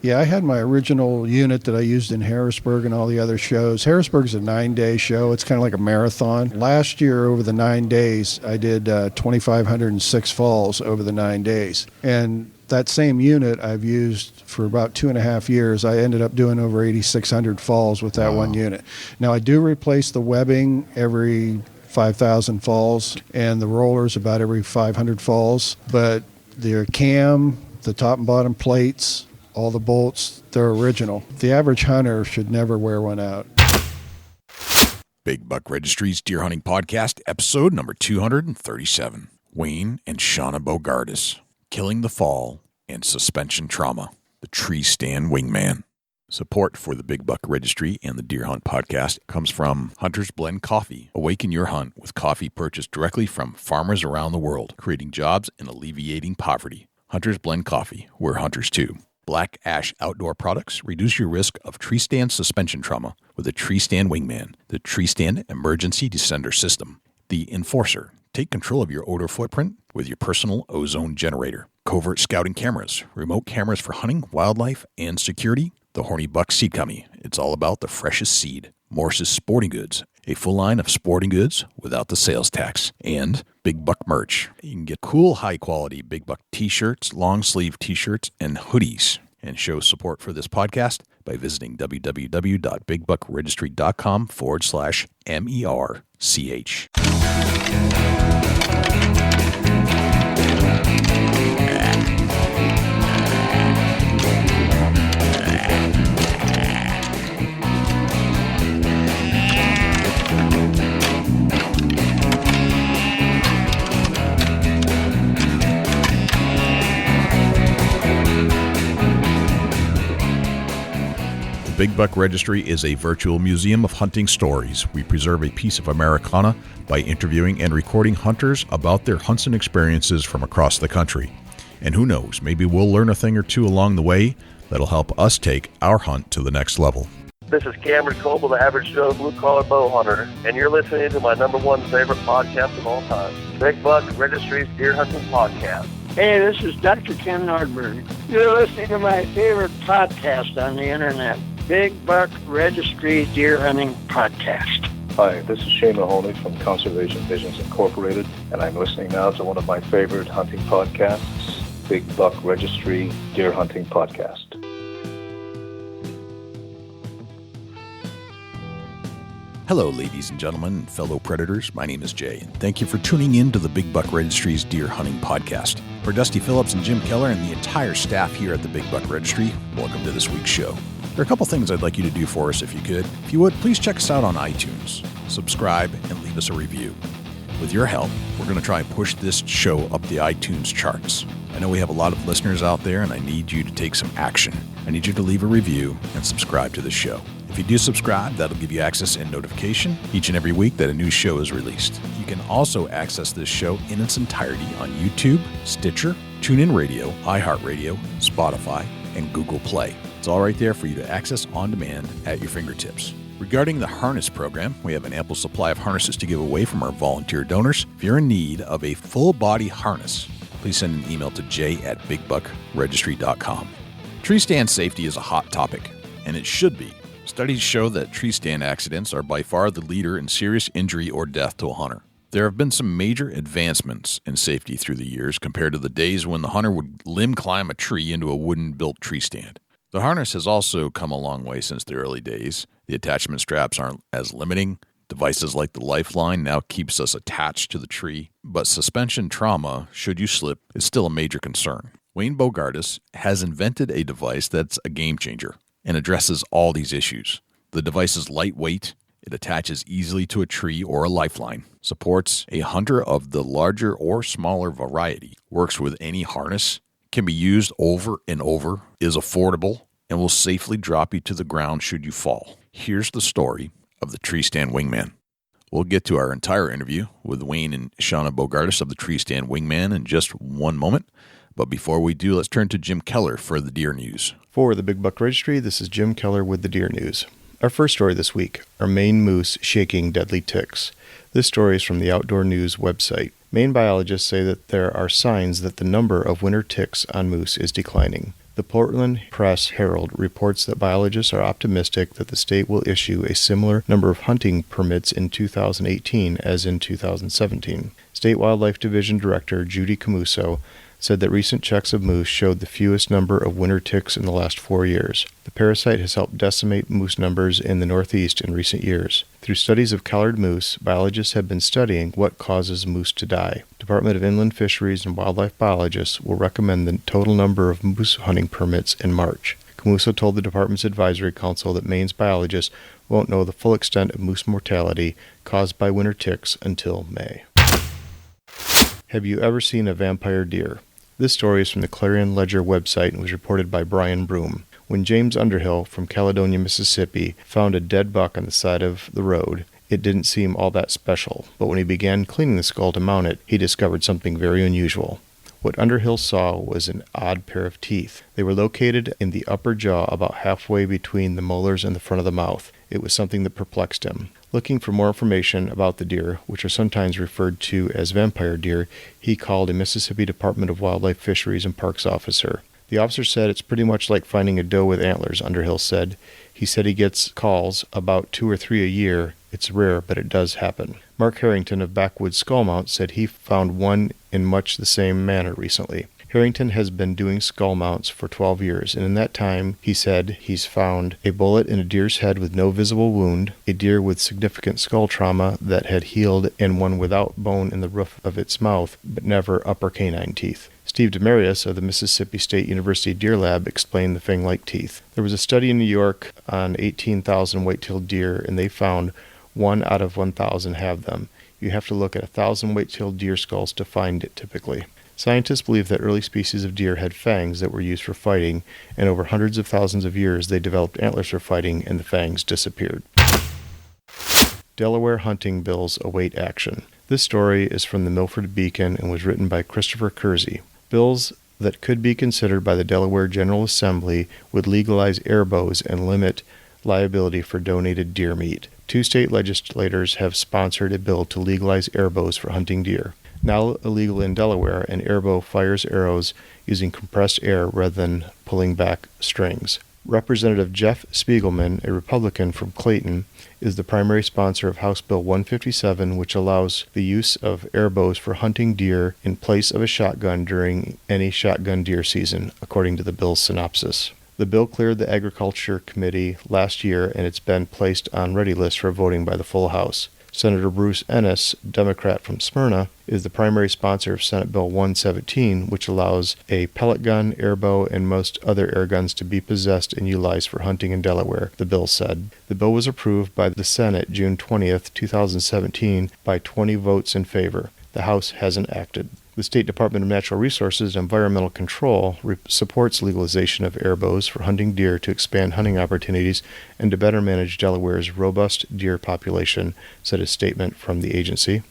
Yeah, I had my original unit that I used in Harrisburg and all the other shows. Harrisburg's a 9-day show. It's kind of like a marathon. Last year, over the 9 days, I did 2,506 falls over the 9 days. And that same unit I've used for about 2.5 years. I ended up doing over 8,600 falls with that one unit. Now, I do replace the webbing every 5,000 falls and the rollers about every 500 falls. But the cam, the top and bottom plates, all the bolts, they're original. The average hunter should never wear one out. Big Buck Registry's Deer Hunting Podcast, episode number 237. Wayne and SHAUNA Borgardus, Killing the Fall and Suspension Trauma, the Treestand Wingman. Support for the Big Buck Registry and the Deer Hunt Podcast comes from Hunter's Blend Coffee. Awaken your hunt with coffee purchased directly from farmers around the world, creating jobs and alleviating poverty. Hunter's Blend Coffee, we're hunters too. Black Ash Outdoor Products reduce your risk of tree stand suspension trauma with the Treestand Wingman, the Treestand Emergency Descender System. The Enforcer, take control of your odor footprint with your personal ozone generator. Covert Scouting Cameras, remote cameras for hunting, wildlife, and security. The Horny Buck Seed Company, it's all about the freshest seed. Morse's Sporting Goods, a full line of sporting goods without the sales tax. And Big Buck Merch. You can get cool, high-quality Big Buck t-shirts, long-sleeve t-shirts, and hoodies. And show support for this podcast by visiting www.bigbuckregistry.com/MERCH. Big Buck Registry is a virtual museum of hunting stories. We preserve a piece of Americana by interviewing and recording hunters about their hunts and experiences from across the country. And who knows, maybe we'll learn a thing or two along the way that'll help us take our hunt to the next level. This is Cameron Coble, the average Joe blue-collar bow hunter, and you're listening to my number one favorite podcast of all time, Big Buck Registry's Deer Hunting Podcast. Hey, this is Dr. Ken Nordberg. You're listening to my favorite podcast on the internet, Big Buck Registry Deer Hunting Podcast. Hi, this is Shane Mahoney from Conservation Visions Incorporated, and I'm listening now to one of my favorite hunting podcasts, Big Buck Registry Deer Hunting Podcast. Hello, ladies and gentlemen and fellow predators. My name is Jay, and thank you for tuning in to the Big Buck Registry's Deer Hunting Podcast. For Dusty Phillips and Jim Keller and the entire staff here at the Big Buck Registry, welcome to this week's show. There are a couple things I'd like you to do for us if you could. If you would, please check us out on iTunes, subscribe, and leave us a review. With your help, we're going to try and push this show up the iTunes charts. I know we have a lot of listeners out there, and I need you to take some action. I need you to leave a review and subscribe to the show. If you do subscribe, that'll give you access and notification each and every week that a new show is released. You can also access this show in its entirety on YouTube, Stitcher, TuneIn Radio, iHeartRadio, Spotify, and Google Play. It's all right there for you to access on demand at your fingertips. Regarding the harness program, we have an ample supply of harnesses to give away from our volunteer donors. If you're in need of a full-body harness, please send an email to j@bigbuckregistry.com. Tree stand safety is a hot topic, and it should be. Studies show that tree stand accidents are by far the leader in serious injury or death to a hunter. There have been some major advancements in safety through the years compared to the days when the hunter would limb climb a tree into a wooden-built tree stand. The harness has also come a long way since the early days. The attachment straps aren't as limiting. Devices like the Lifeline now keeps us attached to the tree. But suspension trauma, should you slip, is still a major concern. Wayne Borgardus has invented a device that's a game changer and addresses all these issues. The device is lightweight. It attaches easily to a tree or a lifeline, supports a hunter of the larger or smaller variety, works with any harness, can be used over and over, is affordable, and will safely drop you to the ground should you fall. Here's the story of the Treestand Wingman. We'll get to our entire interview with Wayne and SHAUNA Borgardus of the Treestand Wingman in just one moment. But before we do, let's turn to Jim Keller for the deer news. For the Big Buck Registry, this is Jim Keller with the deer news. Our first story this week are Maine moose shaking deadly ticks. This story is from the Outdoor News website. Maine biologists say that there are signs that the number of winter ticks on moose is declining. The Portland Press Herald reports that biologists are optimistic that the state will issue a similar number of hunting permits in 2018 as in 2017. State Wildlife Division Director Judy Camuso said that recent checks of moose showed the fewest number of winter ticks in the last 4 years. The parasite has helped decimate moose numbers in the Northeast in recent years. Through studies of collared moose, biologists have been studying what causes moose to die. Department of Inland Fisheries and Wildlife biologists will recommend the total number of moose hunting permits in March. Camuso told the department's advisory council that Maine's biologists won't know the full extent of moose mortality caused by winter ticks until May. Have you ever seen a vampire deer? This story is from the Clarion Ledger website and was reported by Brian Broom. When James Underhill from Caledonia, Mississippi, found a dead buck on the side of the road, it didn't seem all that special, but when he began cleaning the skull to mount it, he discovered something very unusual. What Underhill saw was an odd pair of teeth. They were located in the upper jaw about halfway between the molars and the front of the mouth. It was something that perplexed him. Looking for more information about the deer, which are sometimes referred to as vampire deer, he called a Mississippi Department of Wildlife, Fisheries, and Parks officer. The officer said it's pretty much like finding a doe with antlers, Underhill said. He said he gets calls about 2 or 3 a year. It's rare, but it does happen. Mark Harrington of Backwoods Skullmount said he found one in much the same manner recently. Harrington has been doing skull mounts for 12 years, and in that time, he said he's found a bullet in a deer's head with no visible wound, a deer with significant skull trauma that had healed, and one without bone in the roof of its mouth, but never upper canine teeth. Steve Demarius of the Mississippi State University Deer Lab explained the fang-like teeth. There was a study in New York on 18,000 white-tailed deer, and they found 1 out of 1,000 have them. You have to look at 1,000 white-tailed deer skulls to find it typically. Scientists believe that early species of deer had fangs that were used for fighting, and over hundreds of thousands of years they developed antlers for fighting, and the fangs disappeared. Delaware hunting bills await action. This story is from the Milford Beacon and was written by Christopher Kersey. Bills that could be considered by the Delaware General Assembly would legalize airbows and limit liability for donated deer meat. 2 state legislators have sponsored a bill to legalize airbows for hunting deer. Now illegal in Delaware, an airbow fires arrows using compressed air rather than pulling back strings. Representative Jeff Spiegelman, a Republican from Clayton, is the primary sponsor of House Bill 157, which allows the use of airbows for hunting deer in place of a shotgun during any shotgun deer season, according to the bill's synopsis. The bill cleared the Agriculture Committee last year, and it's been placed on ready list for voting by the full House. Senator Bruce Ennis, Democrat from Smyrna, is the primary sponsor of Senate Bill 117, which allows a pellet gun, airbow, and most other air guns to be possessed and utilized for hunting in Delaware, the bill said. The bill was approved by the Senate June 20th, 2017, by 20 votes in favor. The House hasn't acted. The State Department of Natural Resources and Environmental Control supports legalization of airbows for hunting deer to expand hunting opportunities and to better manage Delaware's robust deer population, said a statement from the agency.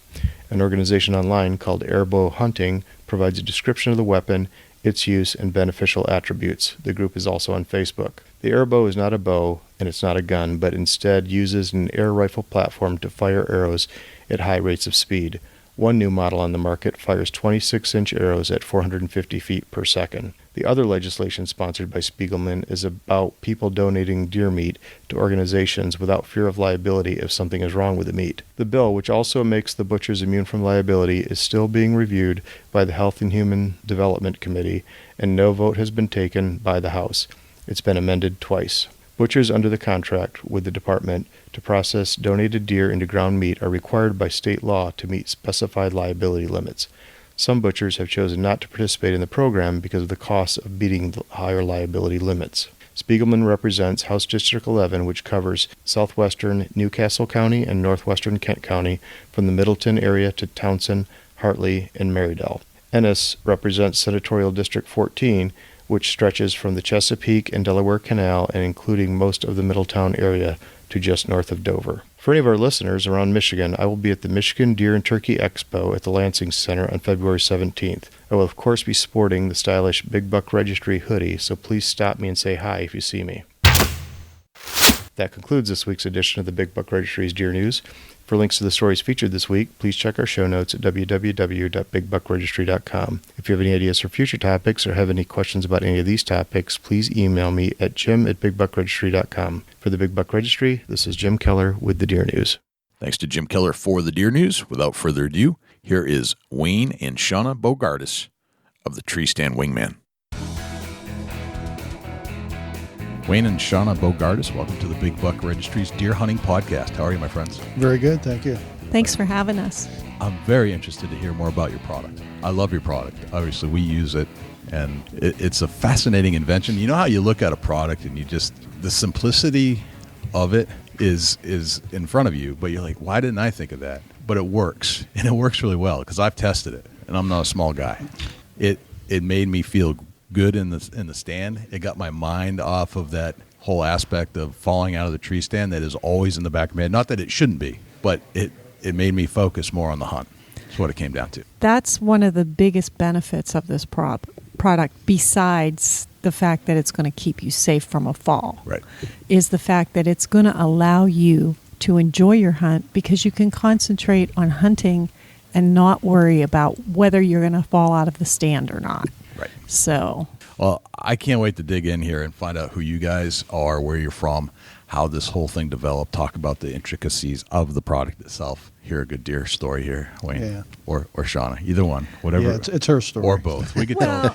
An organization online called Airbow Hunting provides a description of the weapon, its use, and beneficial attributes. The group is also on Facebook. The airbow is not a bow and it's not a gun, but instead uses an air rifle platform to fire arrows at high rates of speed. One new model on the market fires 26-inch arrows at 450 feet per second. The other legislation sponsored by Spiegelman is about people donating deer meat to organizations without fear of liability if something is wrong with the meat. The bill, which also makes the butchers immune from liability, is still being reviewed by the Health and Human Development Committee, and no vote has been taken by the House. It's been amended twice. Butchers under the contract with the department to process donated deer into ground meat are required by state law to meet specified liability limits. Some butchers have chosen not to participate in the program because of the costs of meeting the higher liability limits. Spiegelman represents House District 11, which covers southwestern Newcastle County and northwestern Kent County from the Middleton area to Townsend, Hartley, and Marydale. Ennis represents Senatorial District 14, which stretches from the Chesapeake and Delaware Canal and including most of the Middletown area to just north of Dover. For any of our listeners around Michigan, I will be at the Michigan Deer and Turkey Expo at the Lansing Center on February 17th. I will of course be sporting the stylish Big Buck Registry hoodie, so please stop me and say hi if you see me. That concludes this week's edition of the Big Buck Registry's Deer News. For links to the stories featured this week, please check our show notes at www.bigbuckregistry.com. If you have any ideas for future topics or have any questions about any of these topics, please email me at jim@bigbuckregistry.com. For the Big Buck Registry, this is Jim Keller with the Deer News. Thanks to Jim Keller for the Deer News. Without further ado, here is Wayne and SHAUNA Borgardus of the Treestand Wingman. Wayne and SHAUNA Borgardus, welcome to the Big Buck Registry's Deer Hunting Podcast. How are you, my friends? Very good, thank you. Thanks for having us. I'm very interested to hear more about your product. I love your product. Obviously, we use it, and it's a fascinating invention. You know how you look at a product and you just, the simplicity of it is in front of you, but you're like, why didn't I think of that? But it works, and it works really well because I've tested it, and I'm not a small guy. It made me feel good in the stand. It got my mind off of that whole aspect of falling out of the tree stand that is always in the back of my head. Not that it shouldn't be, but it made me focus more on the hunt. That's what it came down to. That's one of the biggest benefits of this product, besides the fact that it's going to keep you safe from a fall, Right. is the fact that it's going to allow you to enjoy your hunt because you can concentrate on hunting and not worry about whether you're going to fall out of the stand or not. Right. So, Well, I can't wait to dig in here and find out who you guys are, where you're from, how this whole thing developed, talk about the intricacies of the product itself. Hear a good deer story here, Wayne, Yeah. or SHAUNA, either one, whatever. Yeah, it's her story. Or both. We could tell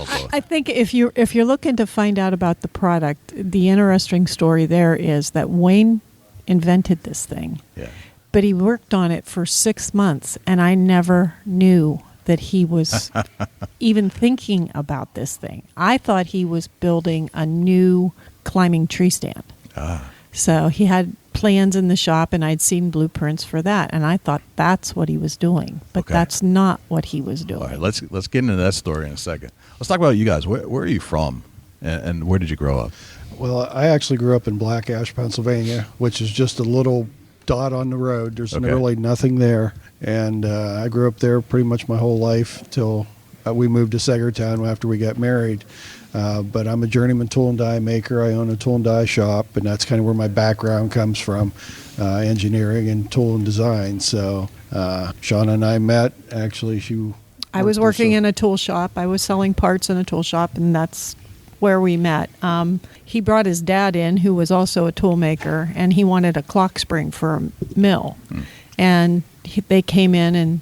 both. I think if you're looking to find out about the product, the interesting story there is that Wayne invented this thing, Yeah. but he worked on it for 6 months, and I never knew that he was even thinking about this thing. I thought he was building a new climbing tree stand. So he had plans in the shop, and I'd seen blueprints for that, and I thought that's what he was doing. But Okay. that's not what he was doing. All right, let's get into that story in a second. Let's talk about you guys. Where are you from, and where did you grow up? Well, I actually grew up in Black Ash, Pennsylvania, which is just a little dot on the road. There's Okay. really nothing there. And I grew up there pretty much my whole life till we moved to Sagertown after we got married. But I'm a journeyman tool and die maker. I own a tool and die shop, and that's kind of where my background comes from, engineering and tool and design. So SHAUNA and I met. Actually, I was working in a tool shop. I was selling parts in a tool shop, and that's where we met. He brought his dad in, who was also a tool maker, and he wanted a clock spring for a mill. And they came in and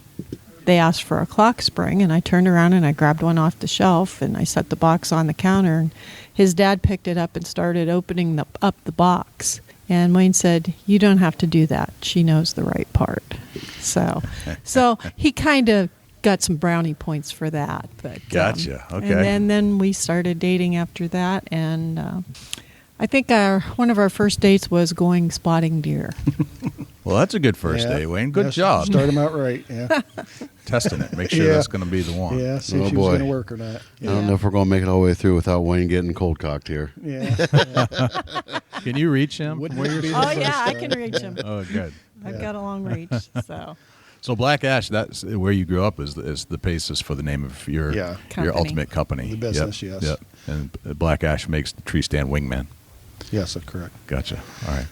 they asked for a clock spring, and I turned around and I grabbed one off the shelf and I set the box on the counter, and his dad picked it up and started opening up the box. And Wayne said, "You don't have to do that. She knows the right part." So he kind of got some brownie points for that. But Gotcha. Okay. And then we started dating after that, and I think one of our first dates was going spotting deer. Well, that's a good first day, Wayne. Good Yes, job. Start them out right. Yeah. Testing it. Make sure Yeah. that's going to be the one. Yeah. See Oh, if she was boy. going to work or not. I don't know if we're going to make it all the way through without Wayne getting cold cocked here. Yeah. Can you reach him? Wouldn't from where it be you're the Oh first yeah, I time? can reach him. Oh, good. I've got a long reach. So Black Ash, that's where you grew up, is the basis for the name of your Yeah. Company. ultimate company. The business, yes. Yep. And Black Ash makes the Treestand Wingman. Yes, that's correct. Gotcha. All right.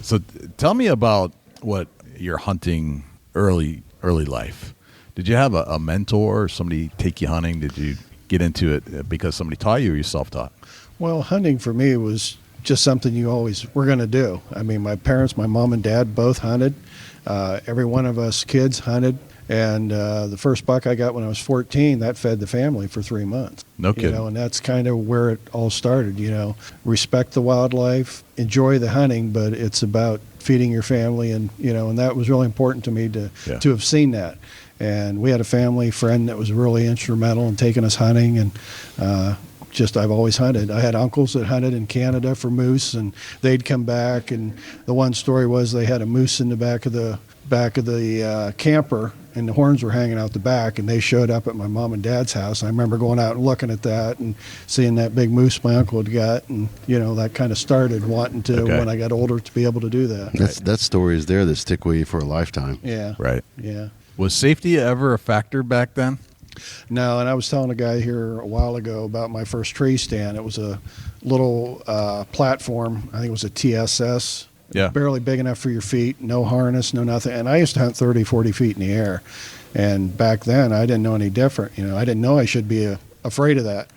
So tell me about what your hunting early life. Did you have a mentor or somebody take you hunting? Did you get into it because somebody taught you, or you self-taught? Well, hunting for me was just something you always were going to do. I mean, my parents, my mom and dad both hunted. Every one of us kids hunted. And the first buck I got when I was 14, that fed the family for 3 months. No kidding. And that's kind of where it all started, Respect the wildlife, enjoy the hunting, but it's about feeding your family, and that was really important to me to have seen that. And we had a family friend that was really instrumental in taking us hunting, and I've always hunted. I had uncles that hunted in Canada for moose, and they'd come back, and the one story was they had a moose in the back of the camper, and the horns were hanging out the back, and they showed up at my mom and dad's house. I remember going out and looking at that and seeing that big moose my uncle had got, and that kind of started wanting to, when I got older, to be able to do that. That story is there that stick with you for a lifetime. Yeah. Right. Yeah. Was safety ever a factor back then? No, and I was telling a guy here a while ago about my first tree stand. It was a little platform. I think it was a TSS. Yeah. barely big enough for your feet, no harness, no nothing. And I used to hunt 30, 40 feet in the air. And back then, I didn't know any different. You know, I didn't know I should be afraid of that.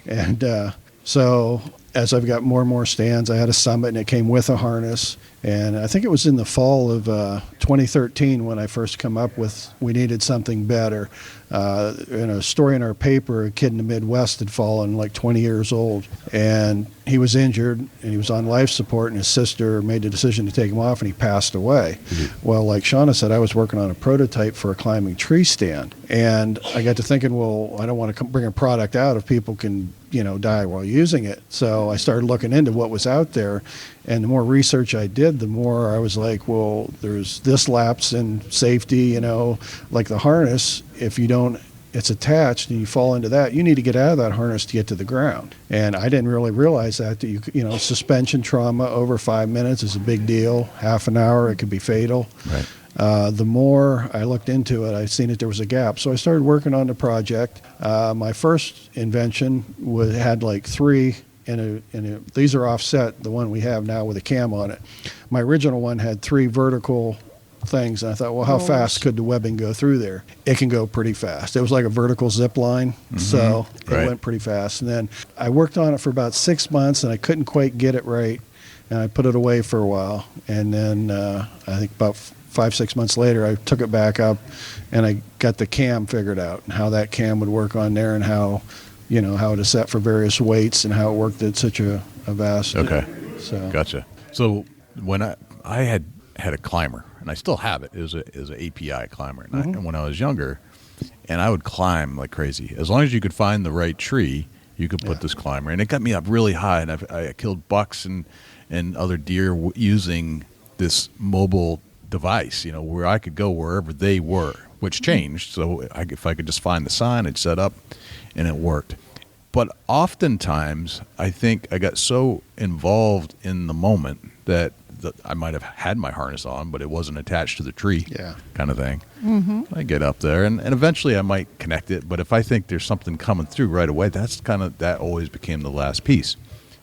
And so as I've got more and more stands, I had a Summit, and it came with a harness. And I think it was in the fall of 2013 when I first come up with we needed something better. In a story in our paper, a kid in the Midwest had fallen, like 20 years old, and he was injured, and he was on life support, and his sister made the decision to take him off, and he passed away. Mm-hmm. Well, like Shauna said, I was working on a prototype for a climbing tree stand, and I got to thinking, well, I don't want to bring a product out if people can, die while using it. So I started looking into what was out there, and the more research I did, the more I was like, well, there's this lapse in safety, like the harness. If you don't, it's attached and you fall into that, you need to get out of that harness to get to the ground. And I didn't really realize that suspension trauma over 5 minutes is a big deal. Half an hour, it could be fatal. Right. The more I looked into it, I seen that there was a gap. So I started working on the project. My first invention had like three, these are offset, the one we have now with a cam on it. My original one had three vertical things, and I thought, well, how fast could the webbing go through there? It can go pretty fast. It was like a vertical zip line, so it went pretty fast. And then I worked on it for about 6 months, and I couldn't quite get it right, and I put it away for a while. And then I think about 5-6 months later, I took it back up, and I got the cam figured out, and how that cam would work on there, and how it is set for various weights, and how it worked at such a vast. Okay. So Gotcha. So when I had a climber, and I still have it. It was an API climber. And when I was younger, and I would climb like crazy. As long as you could find the right tree, you could put this climber. And it got me up really high, and I killed bucks and other deer using this mobile device, where I could go wherever they were, which changed. So if I could just find the sign, I'd set up, and it worked. But oftentimes, I think I got so involved in the moment that I might have had my harness on, but it wasn't attached to the tree, kind of thing. Mm-hmm. I get up there, and eventually I might connect it. But if I think there's something coming through right away, that always became the last piece.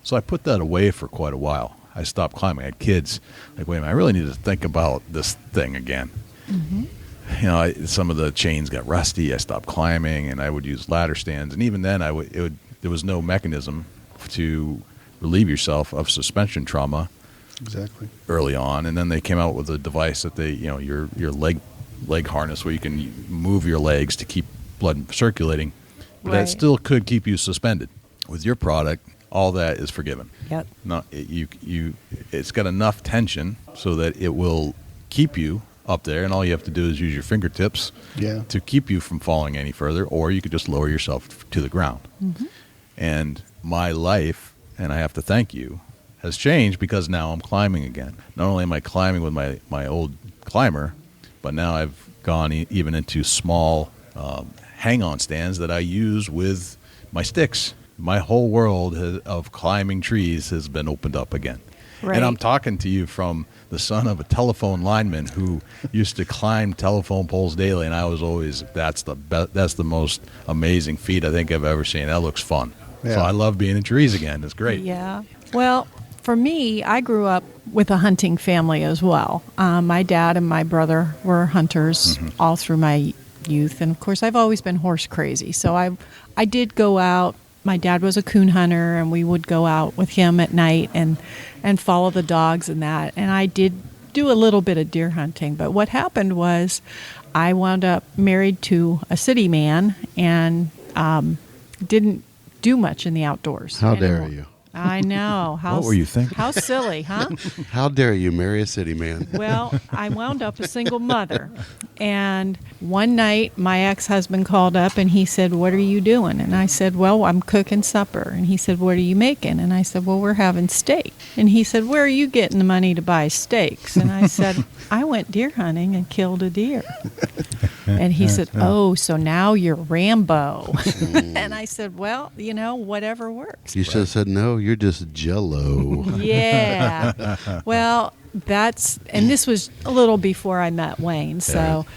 So I put that away for quite a while. I stopped climbing. I had kids. Like, wait a minute, I really need to think about this thing again. Mm-hmm. Some of the chains got rusty. I stopped climbing, and I would use ladder stands. And even then, there was no mechanism to relieve yourself of suspension trauma. Exactly. Early on, and then they came out with a device that your leg harness where you can move your legs to keep blood circulating, but that still could keep you suspended. With your product, all that is forgiven. Yep. It's got enough tension so that it will keep you up there, and all you have to do is use your fingertips to keep you from falling any further, or you could just lower yourself to the ground. Mm-hmm. And my life, and I have to thank you, has changed because now I'm climbing again. Not only am I climbing with my old climber, but now I've gone even into small hang-on stands that I use with my sticks. My whole world of climbing trees has been opened up again. Right. And I'm talking to you from the son of a telephone lineman who used to climb telephone poles daily, and I was always, that's the most amazing feat I think I've ever seen. That looks fun. Yeah. So I love being in trees again. It's great. Yeah. Well, for me, I grew up with a hunting family as well. My dad and my brother were hunters all through my youth. And, of course, I've always been horse crazy. So I did go out. My dad was a coon hunter, and we would go out with him at night and follow the dogs and that. And I did do a little bit of deer hunting. But what happened was I wound up married to a city man and didn't do much in the outdoors. How dare you? I know. What were you thinking? How silly, huh? How dare you marry a city man? Well, I wound up a single mother. And one night, my ex-husband called up and he said, "What are you doing?" And I said, "Well, I'm cooking supper." And he said, "What are you making?" And I said, "Well, we're having steak." And he said, "Where are you getting the money to buy steaks?" And I said, "I went deer hunting and killed a deer." And he said, "Oh, so now you're Rambo." And I said, "Well, whatever works." You should have said, "No, you're just Jell-O." Yeah. Well, this was a little before I met Wayne. So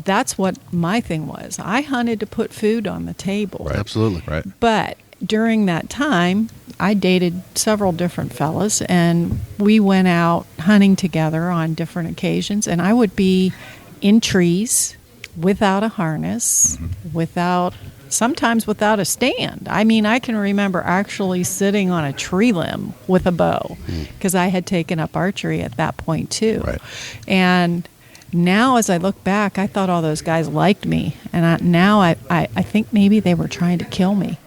that's what my thing was. I hunted to put food on the table. Right. Absolutely. Right. But during that time, I dated several different fellas, and we went out hunting together on different occasions, and I would be in trees without a harness, sometimes without a stand. I mean, I can remember actually sitting on a tree limb with a bow, because I had taken up archery at that point too. Right. And now as I look back, I thought all those guys liked me, and I think maybe they were trying to kill me.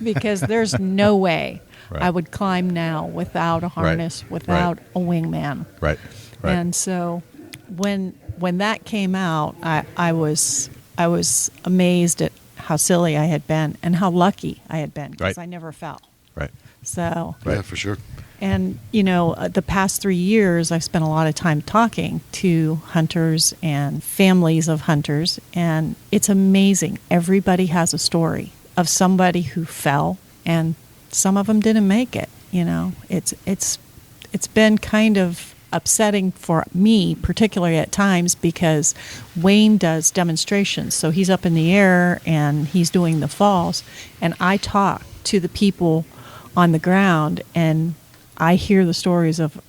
Because there's no way I would climb now without a harness, without a wingman. Right. And so when that came out, I was amazed at how silly I had been and how lucky I had been, because I never fell. Right. So Yeah, for sure. and, the past 3 years, I've spent a lot of time talking to hunters and families of hunters, and it's amazing. Everybody has a story of somebody who fell, and some of them didn't make it. It's been kind of upsetting for me, particularly at times, because Wayne does demonstrations. So he's up in the air and he's doing the falls, and I talk to the people on the ground, and I hear the stories of,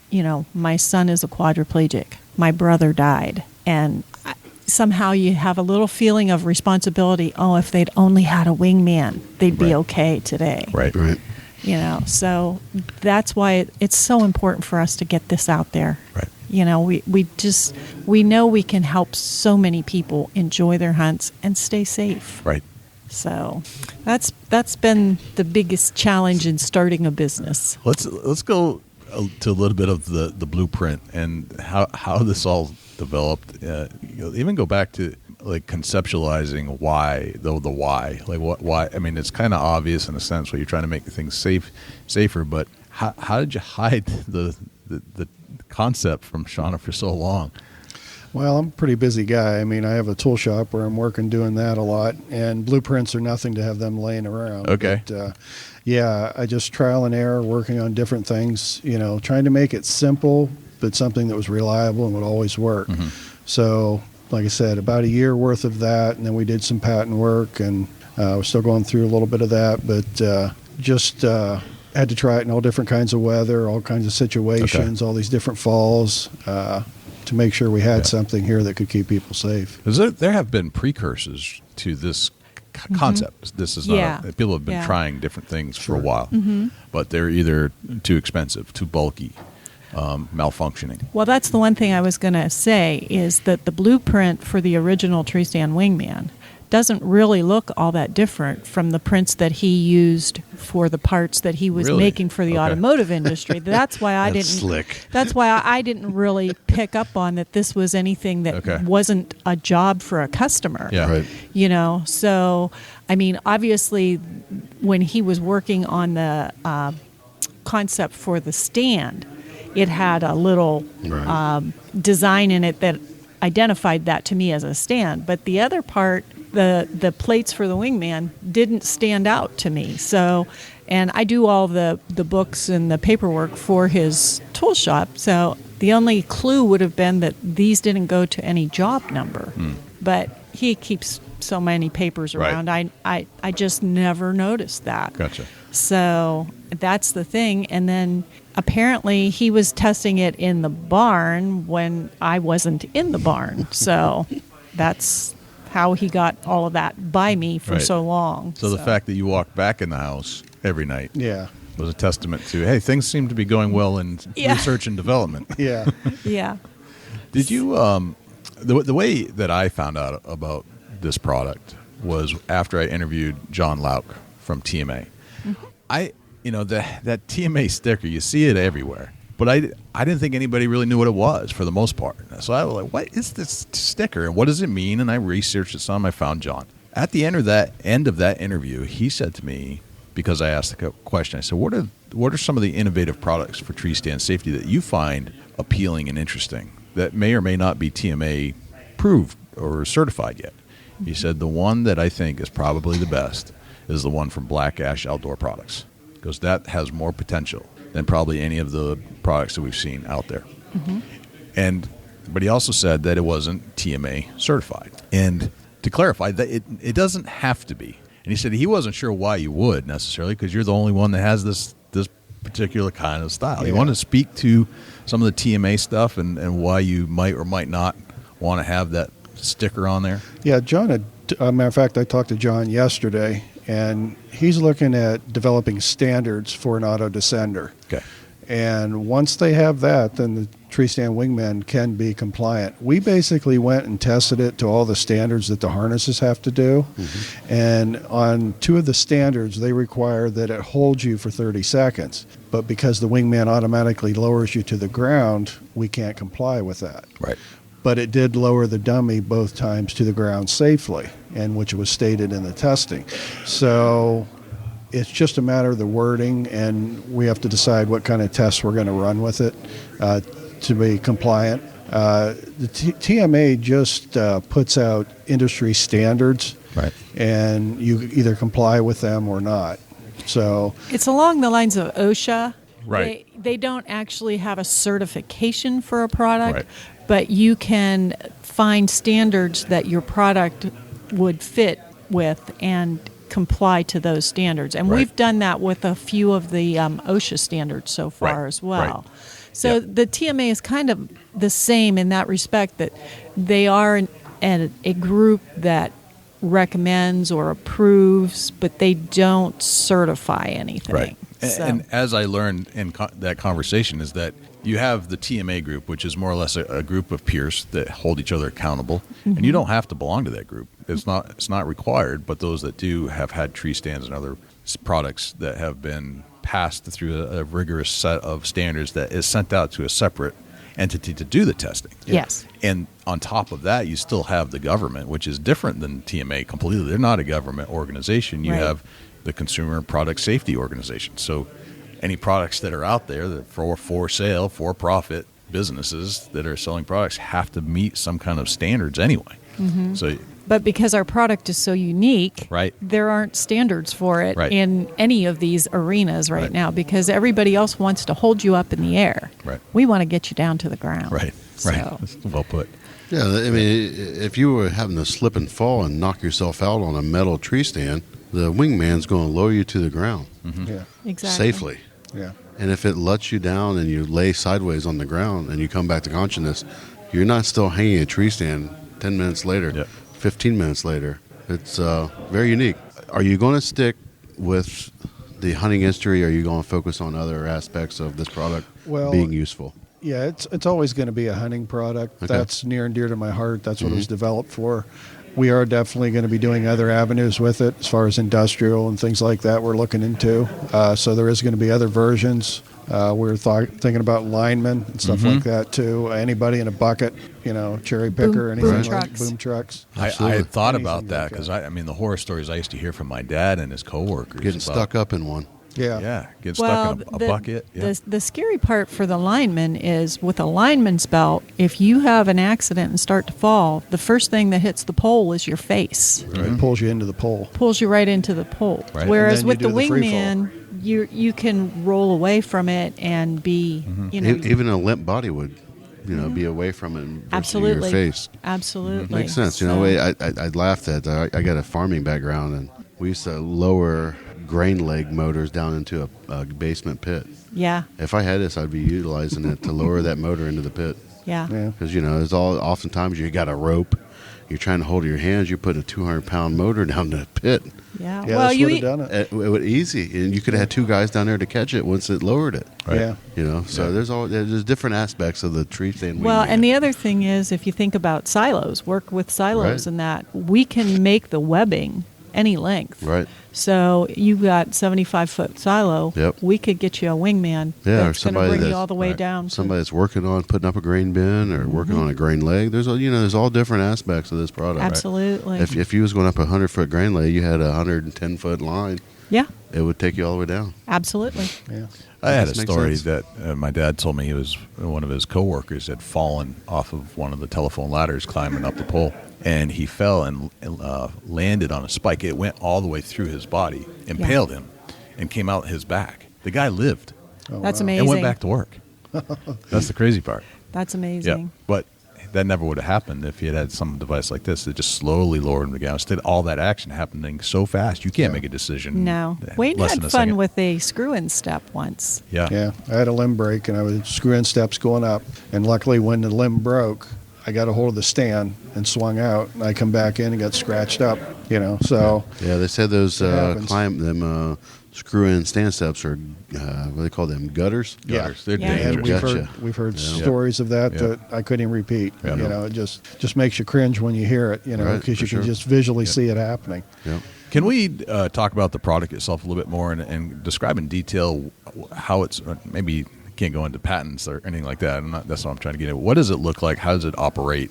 my son is a quadriplegic, my brother died, and somehow you have a little feeling of responsibility. Oh, if they'd only had a wingman, they'd be okay today. Right. So that's why it's so important for us to get this out there. Right. We know we can help so many people enjoy their hunts and stay safe. Right. So that's been the biggest challenge in starting a business. Let's go to a little bit of the blueprint and how this all developed. Even go back to like conceptualizing why, the why, like why. I mean, it's kind of obvious in a sense where you're trying to make things safer, but how did you hide the concept from SHAUNA for so long? Well, I'm a pretty busy guy. I mean, I have a tool shop where I'm working doing that a lot, and blueprints are nothing to have them laying around. Okay. But, I just trial and error, working on different things, trying to make it simple, but something that was reliable and would always work. So, like I said, about a year worth of that, and then we did some patent work, and we're still going through a little bit of that, but just had to try it in all different kinds of weather, all kinds of situations, all these different falls, to make sure we had something here that could keep people safe. Because there have been precursors to this concept. This is not people have been trying different things for a while, but they're either too expensive, too bulky, malfunctioning. Well, that's the one thing I was going to say, is that the blueprint for the original Treestand Wingman doesn't really look all that different from the prints that he used for the parts that he was making for the automotive industry. That's why I didn't. Slick. That's why I didn't really pick up on that this was anything that wasn't a job for a customer. Yeah. Right. So I mean, obviously, when he was working on the concept for the stand, it had a little design in it that identified that to me as a stand. But the other part, the plates for the wingman, didn't stand out to me. So, and I do all the books and the paperwork for his tool shop. So the only clue would have been that these didn't go to any job number. But he keeps so many papers around. I just never noticed that. Gotcha. So that's the thing. And then apparently he was testing it in the barn when I wasn't in the barn. So that's how he got all of that by me for so long. So the fact that you walked back in the house every night was a testament to, hey, things seem to be going well in research and development. Yeah. Did you, the way that I found out about this product was after I interviewed John Lauk from TMA. That TMA sticker, you see it everywhere, but I didn't think anybody really knew what it was for the most part. So I was like, what is this sticker and what does it mean? And I researched it some. I found John. At the end of that interview, he said to me, because I asked the question, I said, what are some of the innovative products for tree stand safety that you find appealing and interesting that may or may not be TMA approved or certified yet? He said, the one that I think is probably the best is the one from Black Ash Outdoor Products, because that has more potential than probably any of the products that we've seen out there. But he also said that it wasn't TMA certified. And to clarify, that it doesn't have to be. And he said he wasn't sure why you would necessarily, because you're the only one that has this particular kind of style. You want to speak to some of the TMA stuff and why you might or might not want to have that sticker on there? Yeah, John had, matter of fact, I talked to John yesterday, and he's looking at developing standards for an auto descender. Okay. And once they have that, then the Treestand Wingman can be compliant. We basically went and tested it to all the standards that the harnesses have to do. And on 2 of the standards, they require that it holds you for 30 seconds. But because the Wingman automatically lowers you to the ground, we can't comply with that. Right. But it did lower the dummy both times to the ground safely, and which was stated in the testing. So it's just a matter of the wording, and we have to decide what kind of tests we're going to run with it to be compliant. The TMA just puts out industry standards, Right. and you either comply with them or not. So It's along the lines of OSHA. Right. They don't actually have a certification for a product, Right. but you can find standards that your product would fit with and comply to those standards. And Right. we've done that with a few of the OSHA standards so far Right. as well. Right. So Yep. the TMA is kind of the same in that respect, that they are a group that recommends or approves, but they don't certify anything. Right. So- And as I learned in that conversation is that you have the TMA group, which is more or less a group of peers that hold each other accountable, and you don't have to belong to that group. It's not required, but those that do have had tree stands and other products that have been passed through a rigorous set of standards that is sent out to a separate entity to do the testing. Yes. And on top of that, you still have the government, which is different than TMA completely. They're not a government organization. You Right. have the Consumer Product Safety Organization. So any products that are out there that for sale, for profit businesses that are selling products have to meet some kind of standards anyway. So But because our product is so unique, Right. there aren't standards for it Right. in any of these arenas right Right. now, because everybody else wants to hold you up in the air. Right. We want to get you down to the ground. right, So, right. That's well put. Yeah, I mean, if you were having to slip and fall and knock yourself out on a metal tree stand, the wingman's going to lower you to the ground yeah, exactly. safely. yeah. And if it lets you down and you lay sideways on the ground and you come back to consciousness, you're not still hanging a tree stand 10 minutes later, Yep. 15 minutes later. It's very unique. Are you going to stick with the hunting industry, or are you going to focus on other aspects of this product Well, being useful? Yeah, it's always going to be a hunting product. Okay. That's near and dear to my heart. That's what it was developed for. We are definitely going to be doing other avenues with it as far as industrial and things like that we're looking into. So there is going to be other versions. We're thinking about linemen and stuff like that too. Anybody in a bucket, cherry picker, anything boom like trucks. boom trucks. I Absolutely. had thought Anything about that like because I mean the horror stories I used to hear from my dad and his coworkers Getting about, stuck up in one. Yeah. Yeah, get Well, stuck in a bucket. Yeah. the scary part for the lineman is with a lineman's belt, if you have an accident and start to fall, the first thing that hits the pole is your face. It pulls you into the pole. Pulls you right into the pole. Right. Whereas And then with the you do the free wingman, you can roll away from it and be, Even a limp body would, be away from it versus absolutely your face. Absolutely. Makes sense. So- I laughed at that. I got a farming background, and we used to lower grain leg motors down into a basement pit. Yeah. If I had this, I'd be utilizing it to lower that motor into the pit. Yeah. Yeah. Because, it's oftentimes you got a rope. You're trying to hold your hands. You're putting a 200-pound motor down the pit. Yeah. Yeah, Well, that's you would have done it. It was easy. And you could have had 2 guys down there to catch it once it lowered it. Right. Yeah. So there's different aspects of the tree stand. Well, wingman. and the other thing is, if you think about silos, work with silos Right. and that, we can make the webbing any length. Right. So you got 75-foot silo. Yep. We could get you a wingman Yeah, or that's going to somebody bring you that's- all the way right. down. to- Somebody that's working on putting up a grain bin or working on a grain leg. There's all different aspects of this product. Absolutely. If you was going up a 100-foot grain leg, you had a 110-foot line. Yeah. It would take you all the way down. Absolutely. Yeah. I had a This makes story sense. that my dad told me. He was one of his coworkers had fallen off of one of the telephone ladders climbing up the pole, and he fell and landed on a spike. It went all the way through his body, impaled him, and came out his back. The guy lived That's and amazing. went back to work. That's the crazy part. That's Yeah, amazing. but that never would have happened if he had had some device like this that just slowly lowered him down. Instead, all that action happening so fast, you can't make a decision. No. in Wayne less had than a fun second. with a screw-in step once. Yeah. Yeah, I had a limb break, and I was screwing steps going up. And luckily, when the limb broke, I got a hold of the stand and swung out. And I come back in and got scratched up, so. Yeah, they said those happens. screw-in stand steps are, what do they call them, gutters? Gutters. They're Yeah. dangerous. And Gotcha. we've heard Yeah. stories of that Yeah. that I couldn't even repeat. Yeah, no. It just makes you cringe when you hear it, Right, because for you sure. can just visually see it happening. Yeah. Can we talk about the product itself a little bit more and describe in detail how it's maybe can't go into patents or anything like that. That's what I'm trying to get at. What does it look like? How does it operate?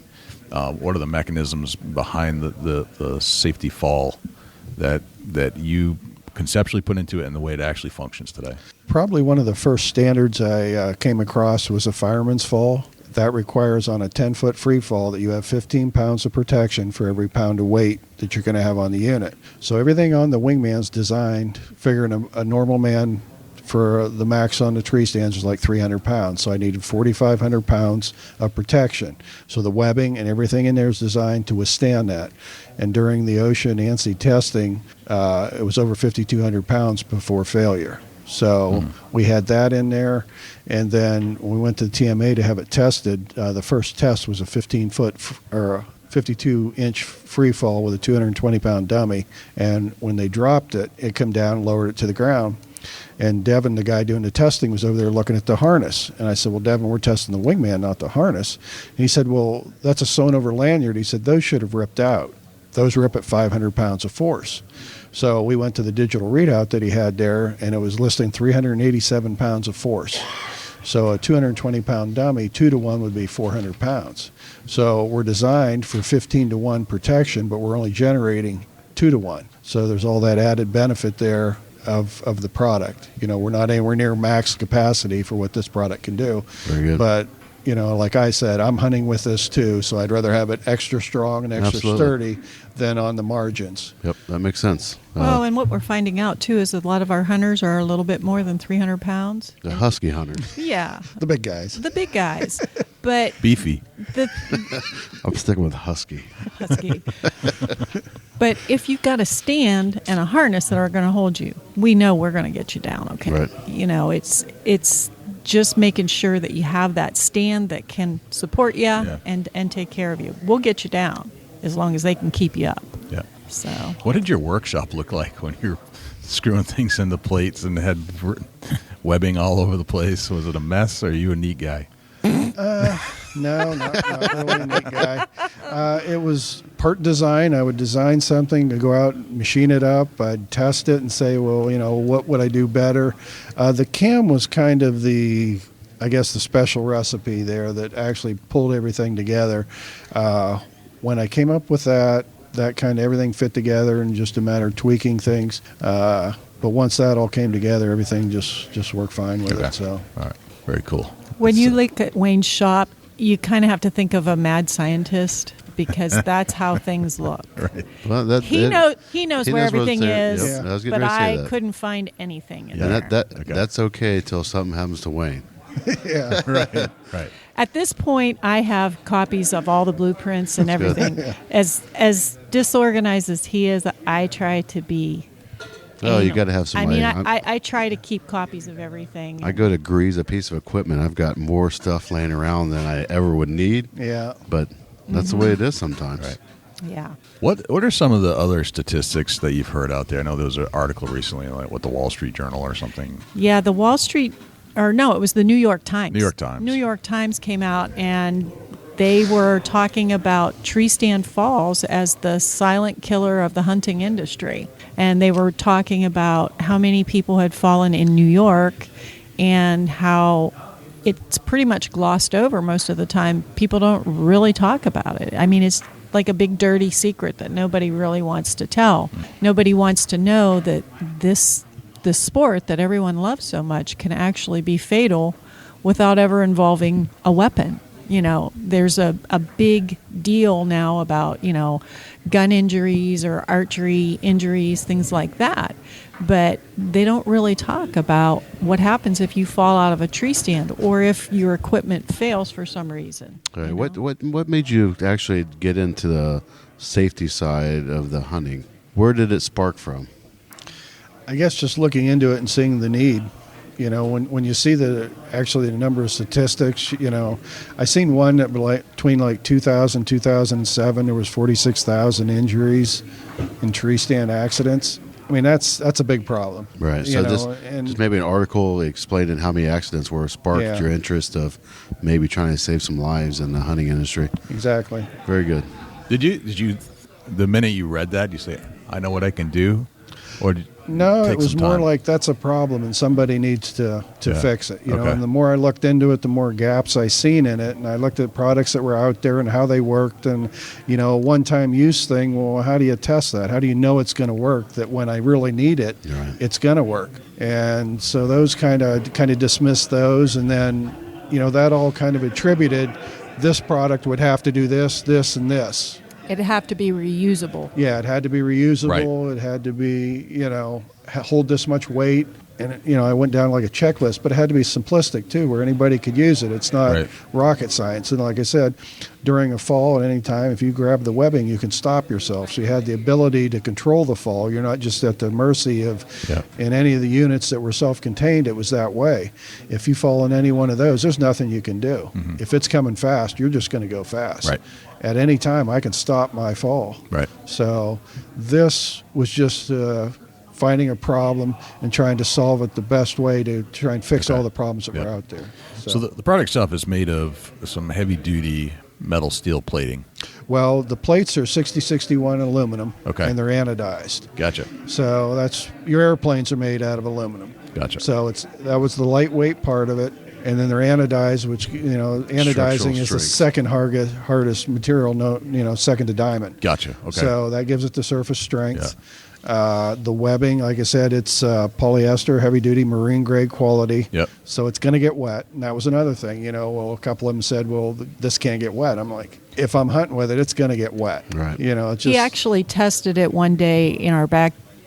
What are the mechanisms behind the safety fall that you conceptually put into it and the way it actually functions today? Probably one of the first standards I came across was a fireman's fall. That requires on a 10-foot free fall that you have 15 pounds of protection for every pound of weight that you're going to have on the unit. So everything on the Wingman's designed, figuring a normal man for the max on the tree stands was like 300 pounds. So I needed 4,500 pounds of protection. So the webbing and everything in there is designed to withstand that. And during the OSHA and ANSI testing, it was over 5,200 pounds before failure. So we had that in there, and then we went to the TMA to have it tested. The first test was a 15-foot or a 52-inch free fall with a 220-pound dummy, and when they dropped it, it came down and lowered it to the ground. And Devin, the guy doing the testing, was over there looking at the harness. And I said, well, Devin, we're testing the Wingman, not the harness. And he said, well, that's a sewn-over lanyard. He said, those should have ripped out. Those rip at 500 pounds of force. So we went to the digital readout that he had there, and it was listing 387 pounds of force. So a 220-pound dummy, 2-to-1 would be 400 pounds. So we're designed for 15-to-1 protection, but we're only generating 2-to-1. So there's all that added benefit there of the product. We're not anywhere near max capacity for what this product can do. Very good. But like I said, I'm hunting with this too, so I'd rather have it extra strong and extra Absolutely. sturdy than on the margins. Yep, that makes sense. Well, and what we're finding out too is that a lot of our hunters are a little bit more than 300 pounds. The husky hunters. Yeah, The big guys. the big guys. But Beefy. the I'm sticking with husky. husky. But if you've got a stand and a harness that are going to hold you, we know we're going to get you down. Okay, Right. It's just making sure that you have that stand that can support you and take care of you. We'll get you down as long as they can keep you up. Yeah. So What did your workshop look like when you were screwing things into plates and had webbing all over the place? Was it a mess, or are you a neat guy? No, not really a neat guy. It was part design. I would design something to go out and machine it up. I'd test it and say, well, what would I do better? The cam was kind of the special recipe there that actually pulled everything together. When I came up with that kind of everything fit together and just a matter of tweaking things. But once that all came together, everything just worked fine with it. So, All right. Very cool. when you look at Wayne's shop, you kind of have to think of a mad scientist because that's how things look. Right. Well, He knows he where knows what's everything there. is, Yep, I was getting but ready to say I that. couldn't find anything in And there. that's okay till something happens to Wayne. yeah. Right. At this point, I have copies of all the blueprints and everything. As disorganized as he is, I try to be. Oh, you anal. got to have some. I mean, I try to keep copies of everything. I go to grease a piece of equipment. I've got more stuff laying around than I ever would need. Yeah. But that's the way it is sometimes. Right. Yeah. What are some of the other statistics that you've heard out there? I know there was an article recently, like with the Wall Street Journal or something. Yeah, the Wall Street, or no, it was the New York Times. New York Times. New York Times came out and they were talking about tree stand falls as the silent killer of the hunting industry. And they were talking about how many people had fallen in New York and how it's pretty much glossed over most of the time. People don't really talk about it. I mean, it's like a big dirty secret that nobody really wants to tell. Nobody wants to know that this sport that everyone loves so much can actually be fatal without ever involving a weapon. There's a big deal now about, gun injuries or archery injuries, things like that. But they don't really talk about what happens if you fall out of a tree stand or if your equipment fails for some reason. Okay. What made you actually get into the safety side of the hunting? Where did it spark from? I guess just looking into it and seeing the need. When you see the number of statistics, I seen one that between 2000 2007 there was 46,000 injuries in tree stand accidents. I mean, that's a big problem. Right. So just maybe an article explaining how many accidents were sparked your interest of maybe trying to save some lives in the hunting industry. Exactly. Very good. Did you the minute you read that, you say, I know what I can do? Or no, it was more like that's a problem and somebody needs to fix it. And the more I looked into it, the more gaps I seen in it. And I looked at products that were out there and how they worked and, one-time use thing. Well, how do you test that? How do you know it's going to work, that when I really need it, it's going to work? And so those kind of dismissed those. And then, that all kind of attributed this product would have to do this, this, and this. It'd have to be reusable. Yeah, it had to be reusable. Right. It had to be, hold this much weight. And, I went down like a checklist, but it had to be simplistic, too, where anybody could use it. It's not rocket science. And like I said, during a fall at any time, if you grab the webbing, you can stop yourself. So you had the ability to control the fall. You're not just at the mercy of, in any of the units that were self-contained, it was that way. If you fall in any one of those, there's nothing you can do. Mm-hmm. If it's coming fast, you're just going to go fast. Right. At any time, I can stop my fall. Right. So this was just finding a problem and trying to solve it the best way to try and fix all the problems that were out there. So the product itself is made of some heavy-duty metal steel plating. Well, the plates are 6061 aluminum, and they're anodized. Gotcha. So your airplanes are made out of aluminum. Gotcha. So that was the lightweight part of it. And then they're anodized, which, anodizing is the second hardest material, second to diamond. Gotcha. Okay. So that gives it the surface strength. Yeah. The webbing, like I said, it's polyester, heavy-duty, marine-grade quality. Yep. So it's going to get wet. And that was another thing. A couple of them said, well, this can't get wet. I'm like, if I'm hunting with it, it's going to get wet. Right. It's just... He actually tested it one day in our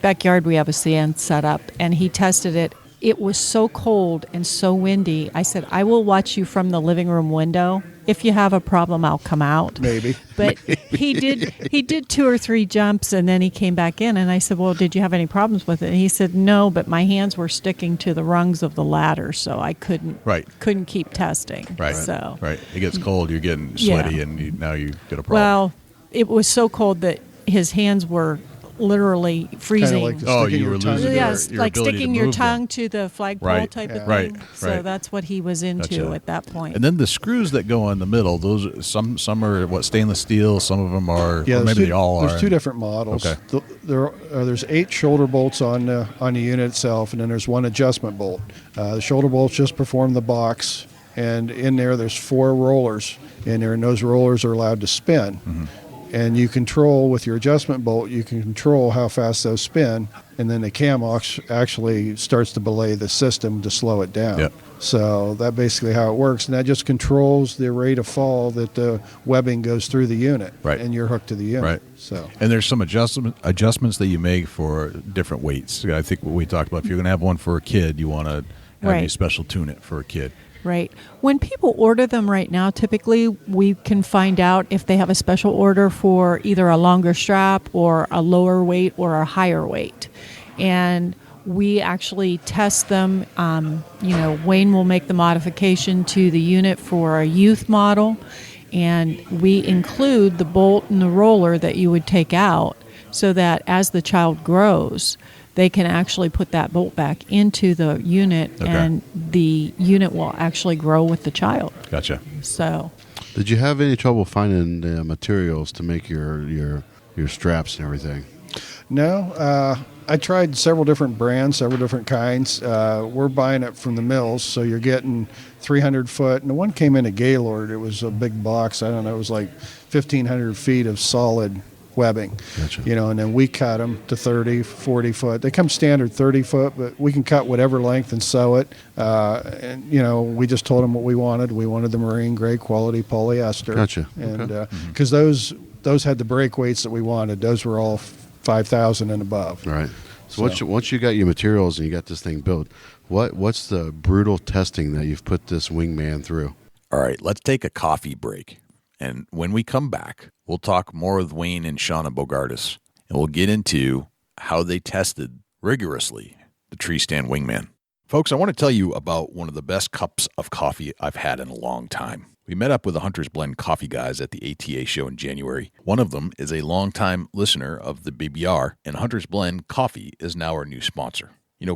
backyard. We have a stand set up, and he tested it. It was so cold and so windy. I said, I will watch you from the living room window. If you have a problem, I'll come out. Maybe. But he did 2 or 3 jumps, and then he came back in. And I said, well, did you have any problems with it? And he said, no, but my hands were sticking to the rungs of the ladder, so I couldn't keep testing. Right. So. Right. It gets cold, you're getting sweaty, and now you get a problem. Well, it was so cold that his hands were literally freezing. Like you were losing your like ability sticking to your move tongue to the flagpole type of thing. Right. So that's what he was into at that point. And then the screws that go in the middle, those some are stainless steel, some of them are, or maybe they all are. There's 2 different models. Okay. There's 8 shoulder bolts on the unit itself, and then there's 1 adjustment bolt. The shoulder bolts just perform the box, and in there's 4 rollers in there, and those rollers are allowed to spin. Mm-hmm. And you control, with your adjustment bolt, you can control how fast those spin, and then the cam actually starts to belay the system to slow it down. Yep. So that's basically how it works, and that just controls the rate of fall that the webbing goes through the unit, and you're hooked to the unit. Right. So. And there's some adjustments that you make for different weights. I think what we talked about, if you're going to have one for a kid, you want to have you special tune it for a kid. Right. When people order them right now, typically we can find out if they have a special order for either a longer strap or a lower weight or a higher weight. And we actually test them. Wayne will make the modification to the unit for a youth model, and we include the bolt and the roller that you would take out so that as the child grows, they can actually put that bolt back into the unit, and the unit will actually grow with the child. Gotcha. So, did you have any trouble finding the materials to make your straps and everything? No. I tried several different brands, several different kinds. We're buying it from the mills, so you're getting 300 foot. And the one came in a Gaylord. It was a big box. I don't know. It was like 1,500 feet of solid webbing. Gotcha. And then we cut them to 30, 40 foot. They come standard 30 foot, but we can cut whatever length and sew it. And we just told them what we wanted. We wanted the marine grade quality polyester. Gotcha. And Okay. because those had the break weights that we wanted. Those were all 5,000 and above. All right. So once you got your materials and you got this thing built, what's the brutal testing that you've put this Wingman through? All right, let's take a coffee break. And when we come back, we'll talk more with Wayne and SHAUNA Borgardus, and we'll get into how they tested rigorously the Treestand Wingman. Folks, I want to tell you about one of the best cups of coffee I've had in a long time. We met up with the Hunter's Blend coffee guys at the ATA show in January. One of them is a longtime listener of the BBR, and Hunter's Blend Coffee is now our new sponsor.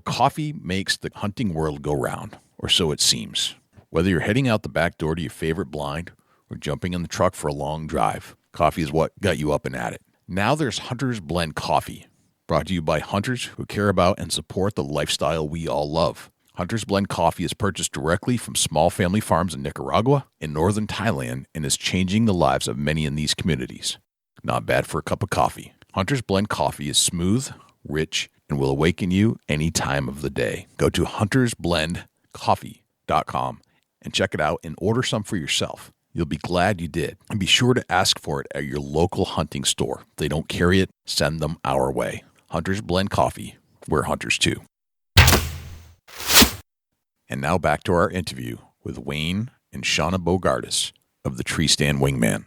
Coffee makes the hunting world go round, or so it seems. Whether you're heading out the back door to your favorite blind or jumping in the truck for a long drive, coffee is what got you up and at it. Now there's Hunter's Blend Coffee, brought to you by hunters who care about and support the lifestyle we all love. Hunter's Blend Coffee is purchased directly from small family farms in Nicaragua and northern Thailand and is changing the lives of many in these communities. Not bad for a cup of coffee. Hunter's Blend Coffee is smooth, rich, and will awaken you any time of the day. Go to huntersblendcoffee.com and check it out and order some for yourself. You'll be glad you did. And be sure to ask for it at your local hunting store. If they don't carry it, send them our way. Hunter's Blend Coffee. We're hunters too. And now back to our interview with Wayne and SHAUNA Borgardus of the Treestand Wingman.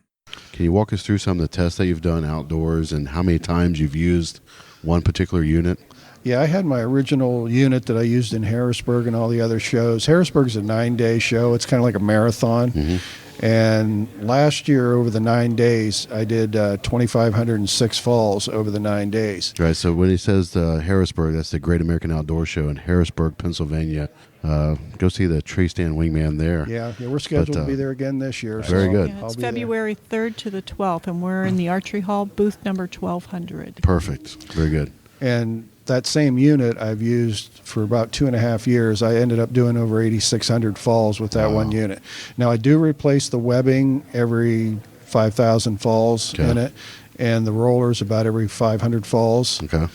Can you walk us through some of the tests that you've done outdoors and how many times you've used one particular unit? Yeah, I had my original unit that I used in Harrisburg and all the other shows. Harrisburg's a 9-day show. It's kind of like a marathon. Mm-hmm. And last year, over the 9 days, I did 2,506 falls over the 9 days. Right, so when he says Harrisburg, that's the Great American Outdoor Show in Harrisburg, Pennsylvania. Go see the Treestand Wingman there. Yeah, we're scheduled to be there again this year. Very good. Yeah, it's February 3rd to the 12th, and we're in the Archery Hall, booth number 1200. Perfect. Very good. And that same unit I've used for about 2.5 years. I ended up doing over 8,600 falls with that one unit. Now, I do replace the webbing every 5,000 falls in it, and the rollers about every 500 falls. Okay.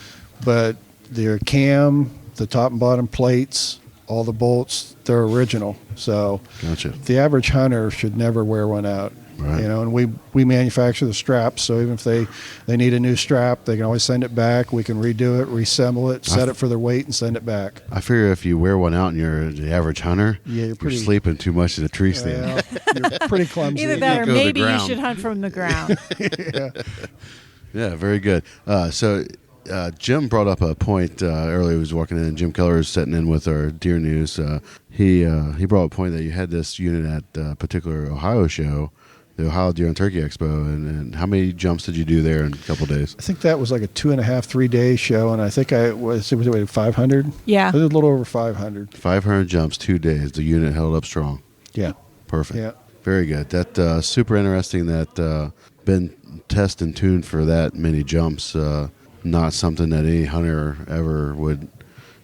But the cam, the top and bottom plates, all the bolts, they're original. So Gotcha. the average hunter should never wear one out. Right. And we manufacture the straps, so even if they need a new strap, they can always send it back. We can redo it, reassemble it, set it for their weight, and send it back. I figure if you wear one out and you're the average hunter, you're sleeping too much in a tree stand. You're pretty clumsy. Either that or maybe you should hunt from the ground. Yeah, very good. So Jim brought up a point earlier. He was walking in, Jim Keller is sitting in with our Deer News. He brought up a point that you had this unit at a particular Ohio show, the Ohio Deer and Turkey Expo, and how many jumps did you do there in a couple of days? I think that was like a 2.5, 3 day show, and I think it was 500. Yeah, I did a little over 500. 500 jumps, 2 days. The unit held up strong. Yeah, perfect. Yeah, very good. That super interesting. That been test and tuned for that many jumps. Not something that any hunter ever would.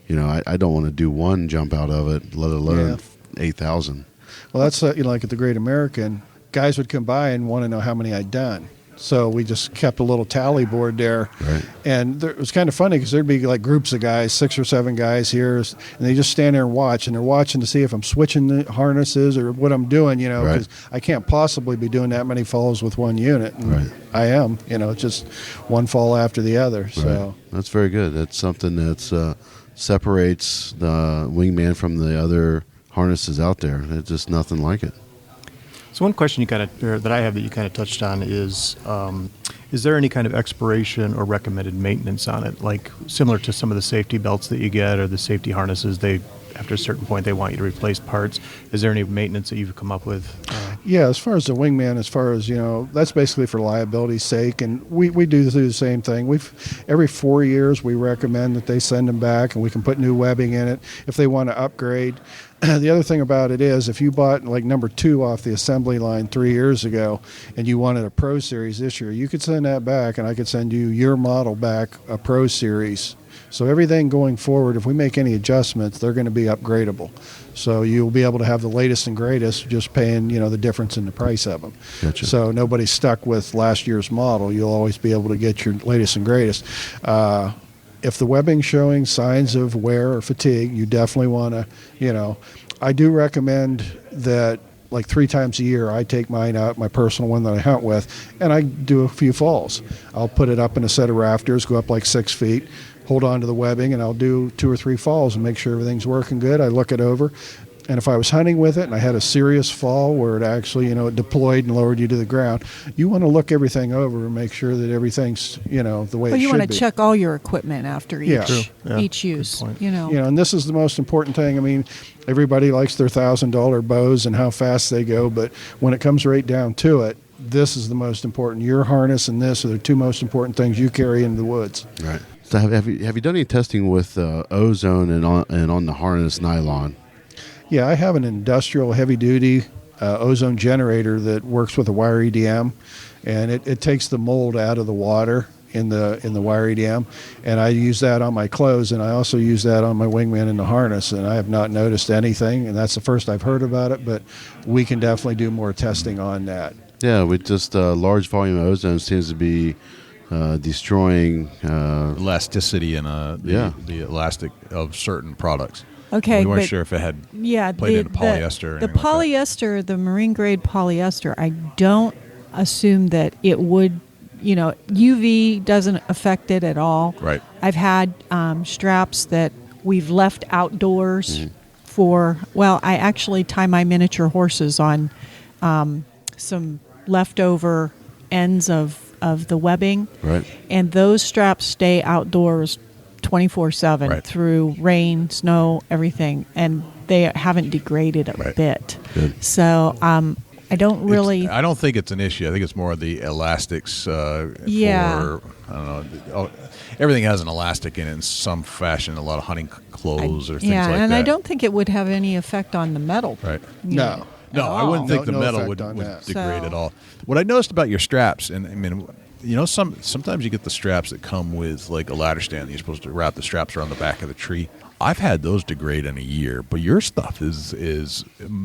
I don't want to do one jump out of it, let alone 8,000. Well, that's like at the Great American. Guys would come by and want to know how many I'd done. So we just kept a little tally board there. Right. And it was kind of funny because there'd be like groups of guys, 6 or 7 guys here, and they just stand there and watch. And they're watching to see if I'm switching the harnesses or what I'm doing, because I can't possibly be doing that many falls with one unit. And I am, it's just one fall after the other. So that's very good. That's something that separates the Wingman from the other harnesses out there. There's just nothing like it. So one question that I have that you kind of touched on is there any kind of expiration or recommended maintenance on it, like similar to some of the safety belts that you get or the safety harnesses? After a certain point, they want you to replace parts. Is there any maintenance that you've come up with? Yeah, as far as the Wingman, that's basically for liability's sake, and we do the same thing. Every 4 years we recommend that they send them back, and we can put new webbing in it if they want to upgrade. The other thing about it is if you bought like number 2 off the assembly line 3 years ago and you wanted a Pro Series this year, you could send that back, and I could send you your model back, a Pro Series. So everything going forward, if we make any adjustments, they're going to be upgradable. So you'll be able to have the latest and greatest, just paying, the difference in the price of them. Gotcha. So nobody's stuck with last year's model. You'll always be able to get your latest and greatest. If the webbing's showing signs of wear or fatigue, you definitely want to, I do recommend that like 3 times a year I take mine out, my personal one that I hunt with, and I do a few falls. I'll put it up in a set of rafters, go up like 6 feet, hold on to the webbing, and I'll do 2 or 3 falls and make sure everything's working good. I look it over. And if I was hunting with it and I had a serious fall where it actually, it deployed and lowered you to the ground, you want to look everything over and make sure that everything's, the way it should be. Well, you want to check all your equipment after Yeah. each use, and this is the most important thing. I mean, everybody likes their $1,000 bows and how fast they go, but when it comes right down to it, this is the most important. Your harness and this are the 2 most important things you carry into the woods. Right. So have you done any testing with ozone and on the harness nylon? Yeah, I have an industrial heavy-duty ozone generator that works with a wire EDM, and it takes the mold out of the water in the wire EDM, and I use that on my clothes, and I also use that on my Wingman in the harness, and I have not noticed anything, and that's the first I've heard about it, but we can definitely do more testing on that. Yeah, with just large volume of ozone seems to be destroying elasticity and the elastic of certain products. Okay, we weren't but sure if it had played into polyester. The polyester, the marine grade polyester, I don't assume that it would. UV doesn't affect it at all. Right. I've had straps that we've left outdoors for. Well, I actually tie my miniature horses on some leftover ends of the webbing, right? And those straps stay outdoors 24/7 through rain, snow, everything, and they haven't degraded a bit. Good. So I don't really. I don't think it's an issue. I think it's more of the elastics. For, I don't know. Everything has an elastic in it in some fashion. A lot of hunting clothes or things like that. Yeah, and I don't think it would have any effect on the metal. Right. No. No, I wouldn't think the No metal effect would on that. degrade at all. What I noticed about your straps, and I mean, sometimes you get the straps that come with like a ladder stand. You're supposed to wrap the straps around the back of the tree. I've had those degrade in a year, but your stuff is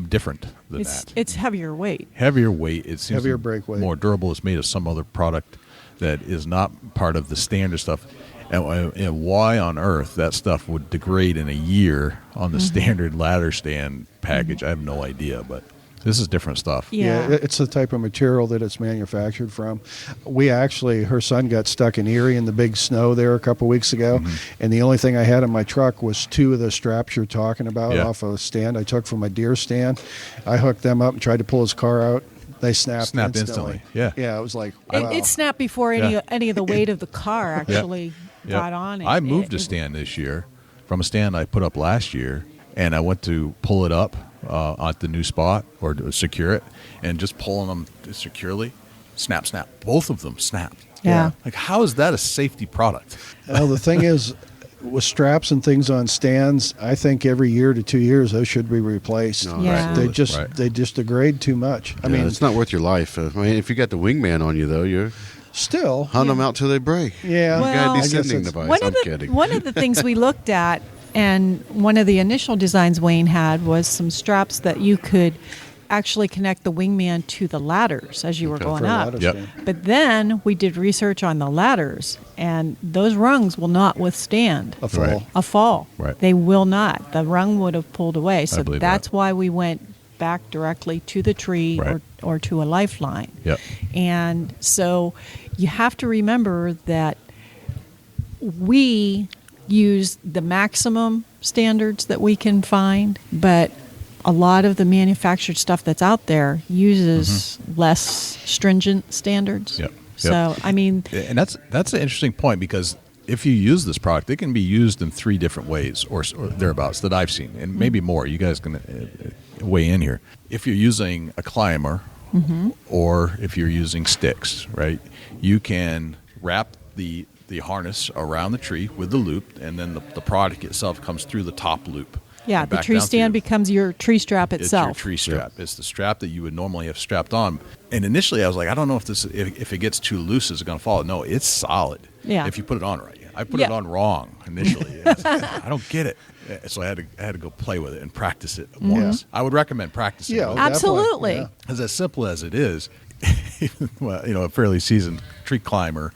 different than that. It's heavier weight. Heavier weight. It seems Heavier break weight. More durable. It's made of some other product that is not part of the standard stuff. And why on earth that stuff would degrade in a year on the standard ladder stand package, I have no idea, but this is different stuff. Yeah, it's the type of material that it's manufactured from. Her son got stuck in Erie in the big snow there a couple weeks ago, and the only thing I had in my truck was 2 of the straps you're talking about off of a stand I took from my deer stand. I hooked them up and tried to pull his car out. They snapped instantly. Yeah, it was like, wow. It snapped before any of the weight of the car actually got on it. I moved a stand this year from a stand I put up last year, and I went to pull it up at the new spot or to secure it, and just pulling them securely, snap. Both of them snapped. Yeah. Like, how is that a safety product? Well, the thing is, with straps and things on stands, I think every year to 2 years those should be replaced. No, Yeah. They just degrade too much. I mean, it's not worth your life. I mean, if you got the Wingman on you, though, you're still hunt them out till they break. Yeah, You got a Well, descending device. I'm kidding. One of the things we looked at, and one of the initial designs Wayne had, was some straps that you could actually connect the Wingman to the ladders as you were going for a up. ladder Yep. stand. But then we did research on the ladders, and those rungs will not withstand a fall. Right. a fall. Right. They will not. The rung would have pulled away. So believe that's that. why we went back directly to the tree Right. or to a lifeline. Yep. And so you have to remember that we use the maximum standards that we can find, but a lot of the manufactured stuff that's out there uses less stringent standards. Yep. So, I mean, And that's an interesting point, because if you use this product, it can be used in 3 different ways or thereabouts that I've seen, and maybe more. You guys can weigh in here. If you're using a climber or if you're using sticks, right, you can wrap the harness around the tree with the loop, and then the product itself comes through the top loop. yeah, and the back tree down stand through. becomes your tree strap It's itself. your tree strap. It's the strap that you would normally have strapped on. And initially, I was like, I don't know if it gets too loose, is it going to fall? No, it's solid. Yeah. If you put it on right. I put it on wrong initially. I don't get it. So I had to go play with it and practice it once. I would recommend practicing. Yeah, with it. Absolutely. Yeah. Because as simple as it is, well, a fairly seasoned tree climber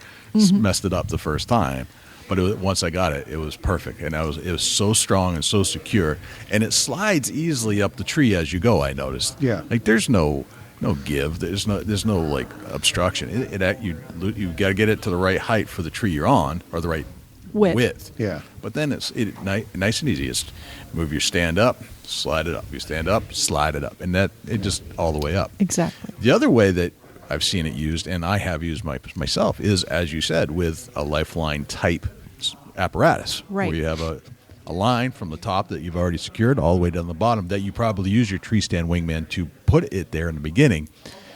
messed it up the first time. But once I got it, it was perfect, and it was so strong and so secure, and it slides easily up the tree as you go. I noticed. Yeah. Like there's no give. There's no like obstruction. You got to get it to the right height for the tree you're on, or the right width. Yeah. But then it's nice and easy. Just move your stand up, slide it up. You stand up, slide it up, and it just all the way up. Exactly. The other way that I've seen it used, and I have used myself, is, as you said, with a lifeline type apparatus. Right. Where you have a line from the top that you've already secured all the way down the bottom that you probably use your Treestand Wingman to put it there in the beginning.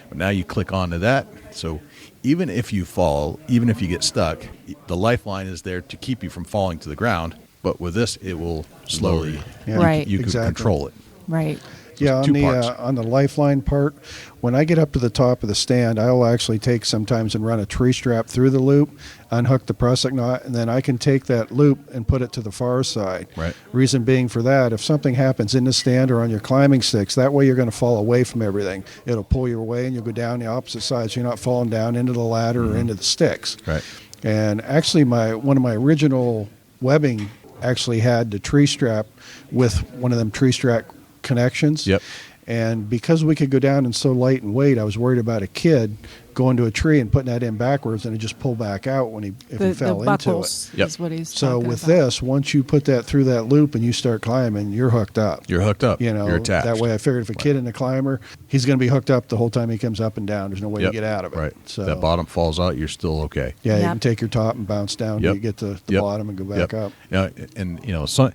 But now you click onto that. So even if you fall, even if you get stuck, the lifeline is there to keep you from falling to the ground. But with this, it will slowly, Yeah. Right. you can Exactly. control it. Right. Yeah, two parts. on the lifeline part, when I get up to the top of the stand, I will actually take sometimes and run a tree strap through the loop, unhook the prusik knot, and then I can take that loop and put it to the far side. Right. Reason being for that, if something happens in the stand or on your climbing sticks, that way you're going to fall away from everything. It'll pull you away and you'll go down the opposite side, so you're not falling down into the ladder or into the sticks. Right. And actually, one of my original webbing actually had the tree strap with one of them tree strap connections. Yep. And because we could go down and so light and weight, I was worried about a kid going to a tree and putting that in backwards, and it just pull back out if he fell the into buckles it. Yep. is what he's So talking with about. this, once you put that through that loop and you start climbing, you're hooked up. You're hooked up. You know, You're attached. that way I figured if a kid in a climber, he's going to be hooked up the whole time he comes up and down. There's no way Yep. to get out of it. Right. So That bottom falls out, you're still okay. yeah, you Yep. can take your top and bounce down till Yep. you get to the Yep. bottom and go back Yep. up. So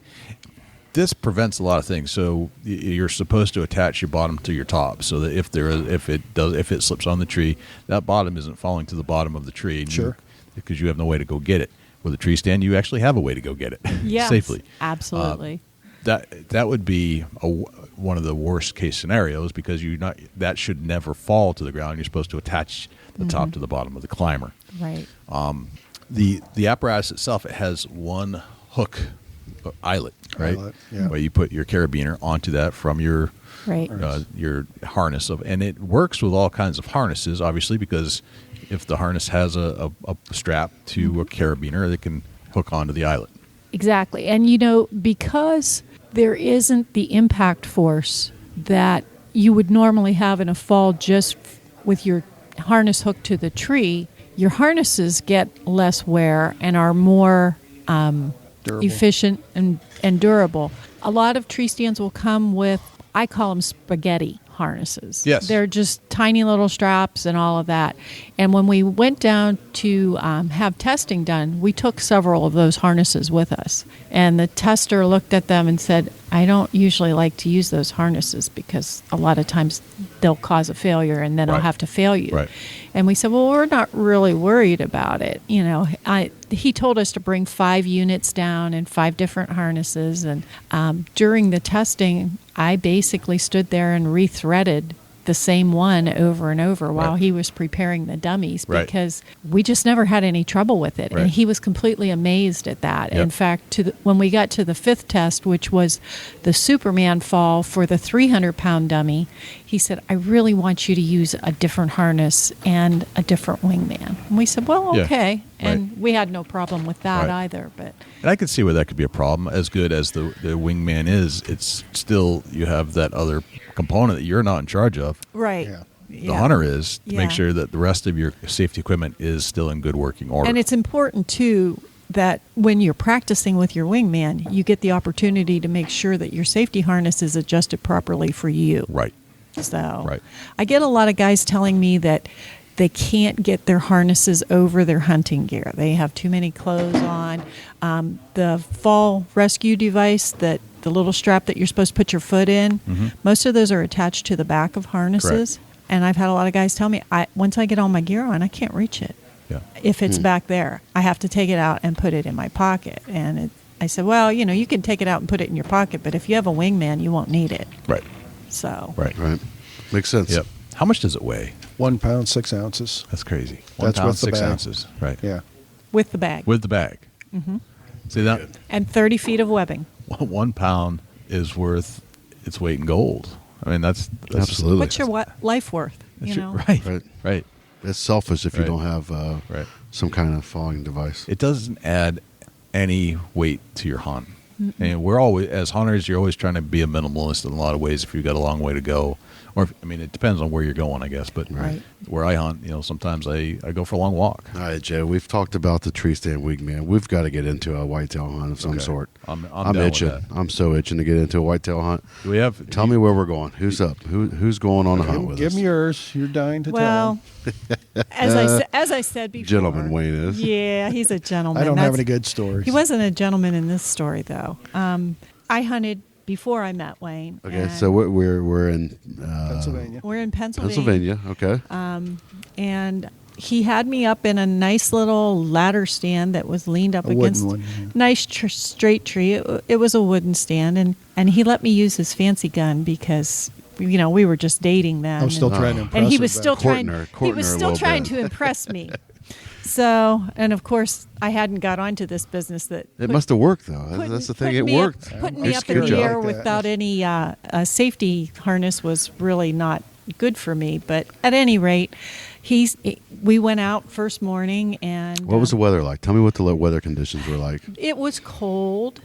this prevents a lot of things. So you're supposed to attach your bottom to your top, so that if it slips on the tree, that bottom isn't falling to the bottom of the tree. Sure. Because you have no way to go get it. With a tree stand, you actually have a way to go get it Yes, safely. absolutely. That would be one of the worst case scenarios, because that should never fall to the ground. You're supposed to attach the top to the bottom of the climber. Right. The apparatus itself, it has one hook eyelet, right? Eyelet, yeah. Where you put your carabiner onto that from your Right. your harness and it works with all kinds of harnesses, obviously, because if the harness has a strap to a carabiner, it can hook onto the eyelet. Exactly. And, because there isn't the impact force that you would normally have in a fall just with your harness hooked to the tree, your harnesses get less wear and are more Durable. efficient and durable. A lot of tree stands will come with, I call them spaghetti harnesses. Yes. They're just tiny little straps and all of that. And when we went down to have testing done, we took several of those harnesses with us. And the tester looked at them and said, I don't usually like to use those harnesses because a lot of times they'll cause a failure and then I'll Right. have to fail you. Right. And we said, well, we're not really worried about it. He told us to bring 5 units down and 5 different harnesses. And during the testing, I basically stood there and rethreaded the same one over and over while Right. he was preparing the dummies Right. because we just never had any trouble with it. Right. And he was completely amazed at that. Yep. In fact, when we got to the 5th test, which was the Superman fall for the 300-pound dummy, he said, I really want you to use a different harness and a different wingman. And we said, well, Yeah. okay. And Right. we had no problem with that Right. either. But And I can see where that could be a problem. As good as the wingman is, it's still, you have that other component that you're not in charge of. right. Yeah. The hunter is, to Yeah. make sure that the rest of your safety equipment is still in good working order. And it's important, too, that when you're practicing with your wingman, you get the opportunity to make sure that your safety harness is adjusted properly for you. right. So Right. I get a lot of guys telling me that they can't get their harnesses over their hunting gear. They have too many clothes on. The fall rescue device, the little strap that you're supposed to put your foot in, most of those are attached to the back of harnesses. Correct. And I've had a lot of guys tell me, once I get all my gear on, I can't reach it. Yeah. If it's back there, I have to take it out and put it in my pocket. And I said, well, you can take it out and put it in your pocket, but if you have a wingman, you won't need it. Right. So Right. Right. Makes sense. Yep. How much does it weigh? 1 pound, 6 ounces. That's crazy. 1 That's pound, with the 6 bag. ounces. Right. Yeah. with the bag. With the bag. See that? And 30 feet of webbing. 1 pound is worth its weight in gold. I mean, that's Absolutely. What's your life worth? You know? Right. It's selfish if you Right. don't have Right. some kind of falling device. It doesn't add any weight to your hunt. And we're always, as hunters, you're always trying to be a minimalist in a lot of ways if you've got a long way to go. Or, it depends on where you're going, I guess. But Right. where I hunt, sometimes I go for a long walk. All right, Joe, we've talked about the Treestand Wingman. We've got to get into a whitetail hunt of some Okay. sort. I'm down itching. with that. I'm so itching to get into a whitetail hunt. Do we have? Tell me where we're going. Who's up? Who's going on a hunt with Give us? me yours. You're dying to Well, as I said before. Gentleman Wayne is. Yeah, he's a tell. gentleman. I don't have That's- any good stories. He wasn't a gentleman in this story, though. I hunted before I met Wayne. Okay, and so we're in Pennsylvania. we're in Pennsylvania. Okay. And he had me up in a nice little ladder stand that was leaned up A wooden against one, yeah. nice straight tree. It was a wooden stand, and he let me use his fancy gun because we were just dating then. I was still and, trying to impress and he her was back still Courting trying. her- He courting was her a still little trying bit. to impress me. So, and of course, I hadn't got onto this business that It must have worked though. putting- That's the thing. putting It me up- worked. Putting Good me up in the job. air Like that. without any safety harness was really not good for me. But at any rate, we went out first morning, and What was the weather like? Tell me what the weather conditions were like. it was cold.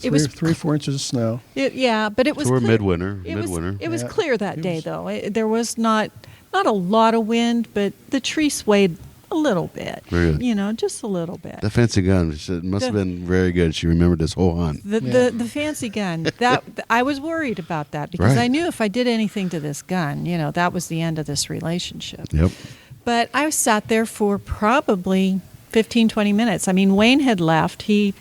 It was 3-4 inches of snow. but it was we're clear. midwinter. It was, Midwinter. it was Yeah. clear that It day, was- though. There was not a lot of wind, but the tree swayed a little bit. Very good. Just a little bit. That fancy gun. It must have been very good. She remembered this whole hunt. The fancy gun, that I was worried about that because Right. I knew if I did anything to this gun, that was the end of this relationship. Yep. But I sat there for probably 15, 20 minutes. I mean, Wayne had left. He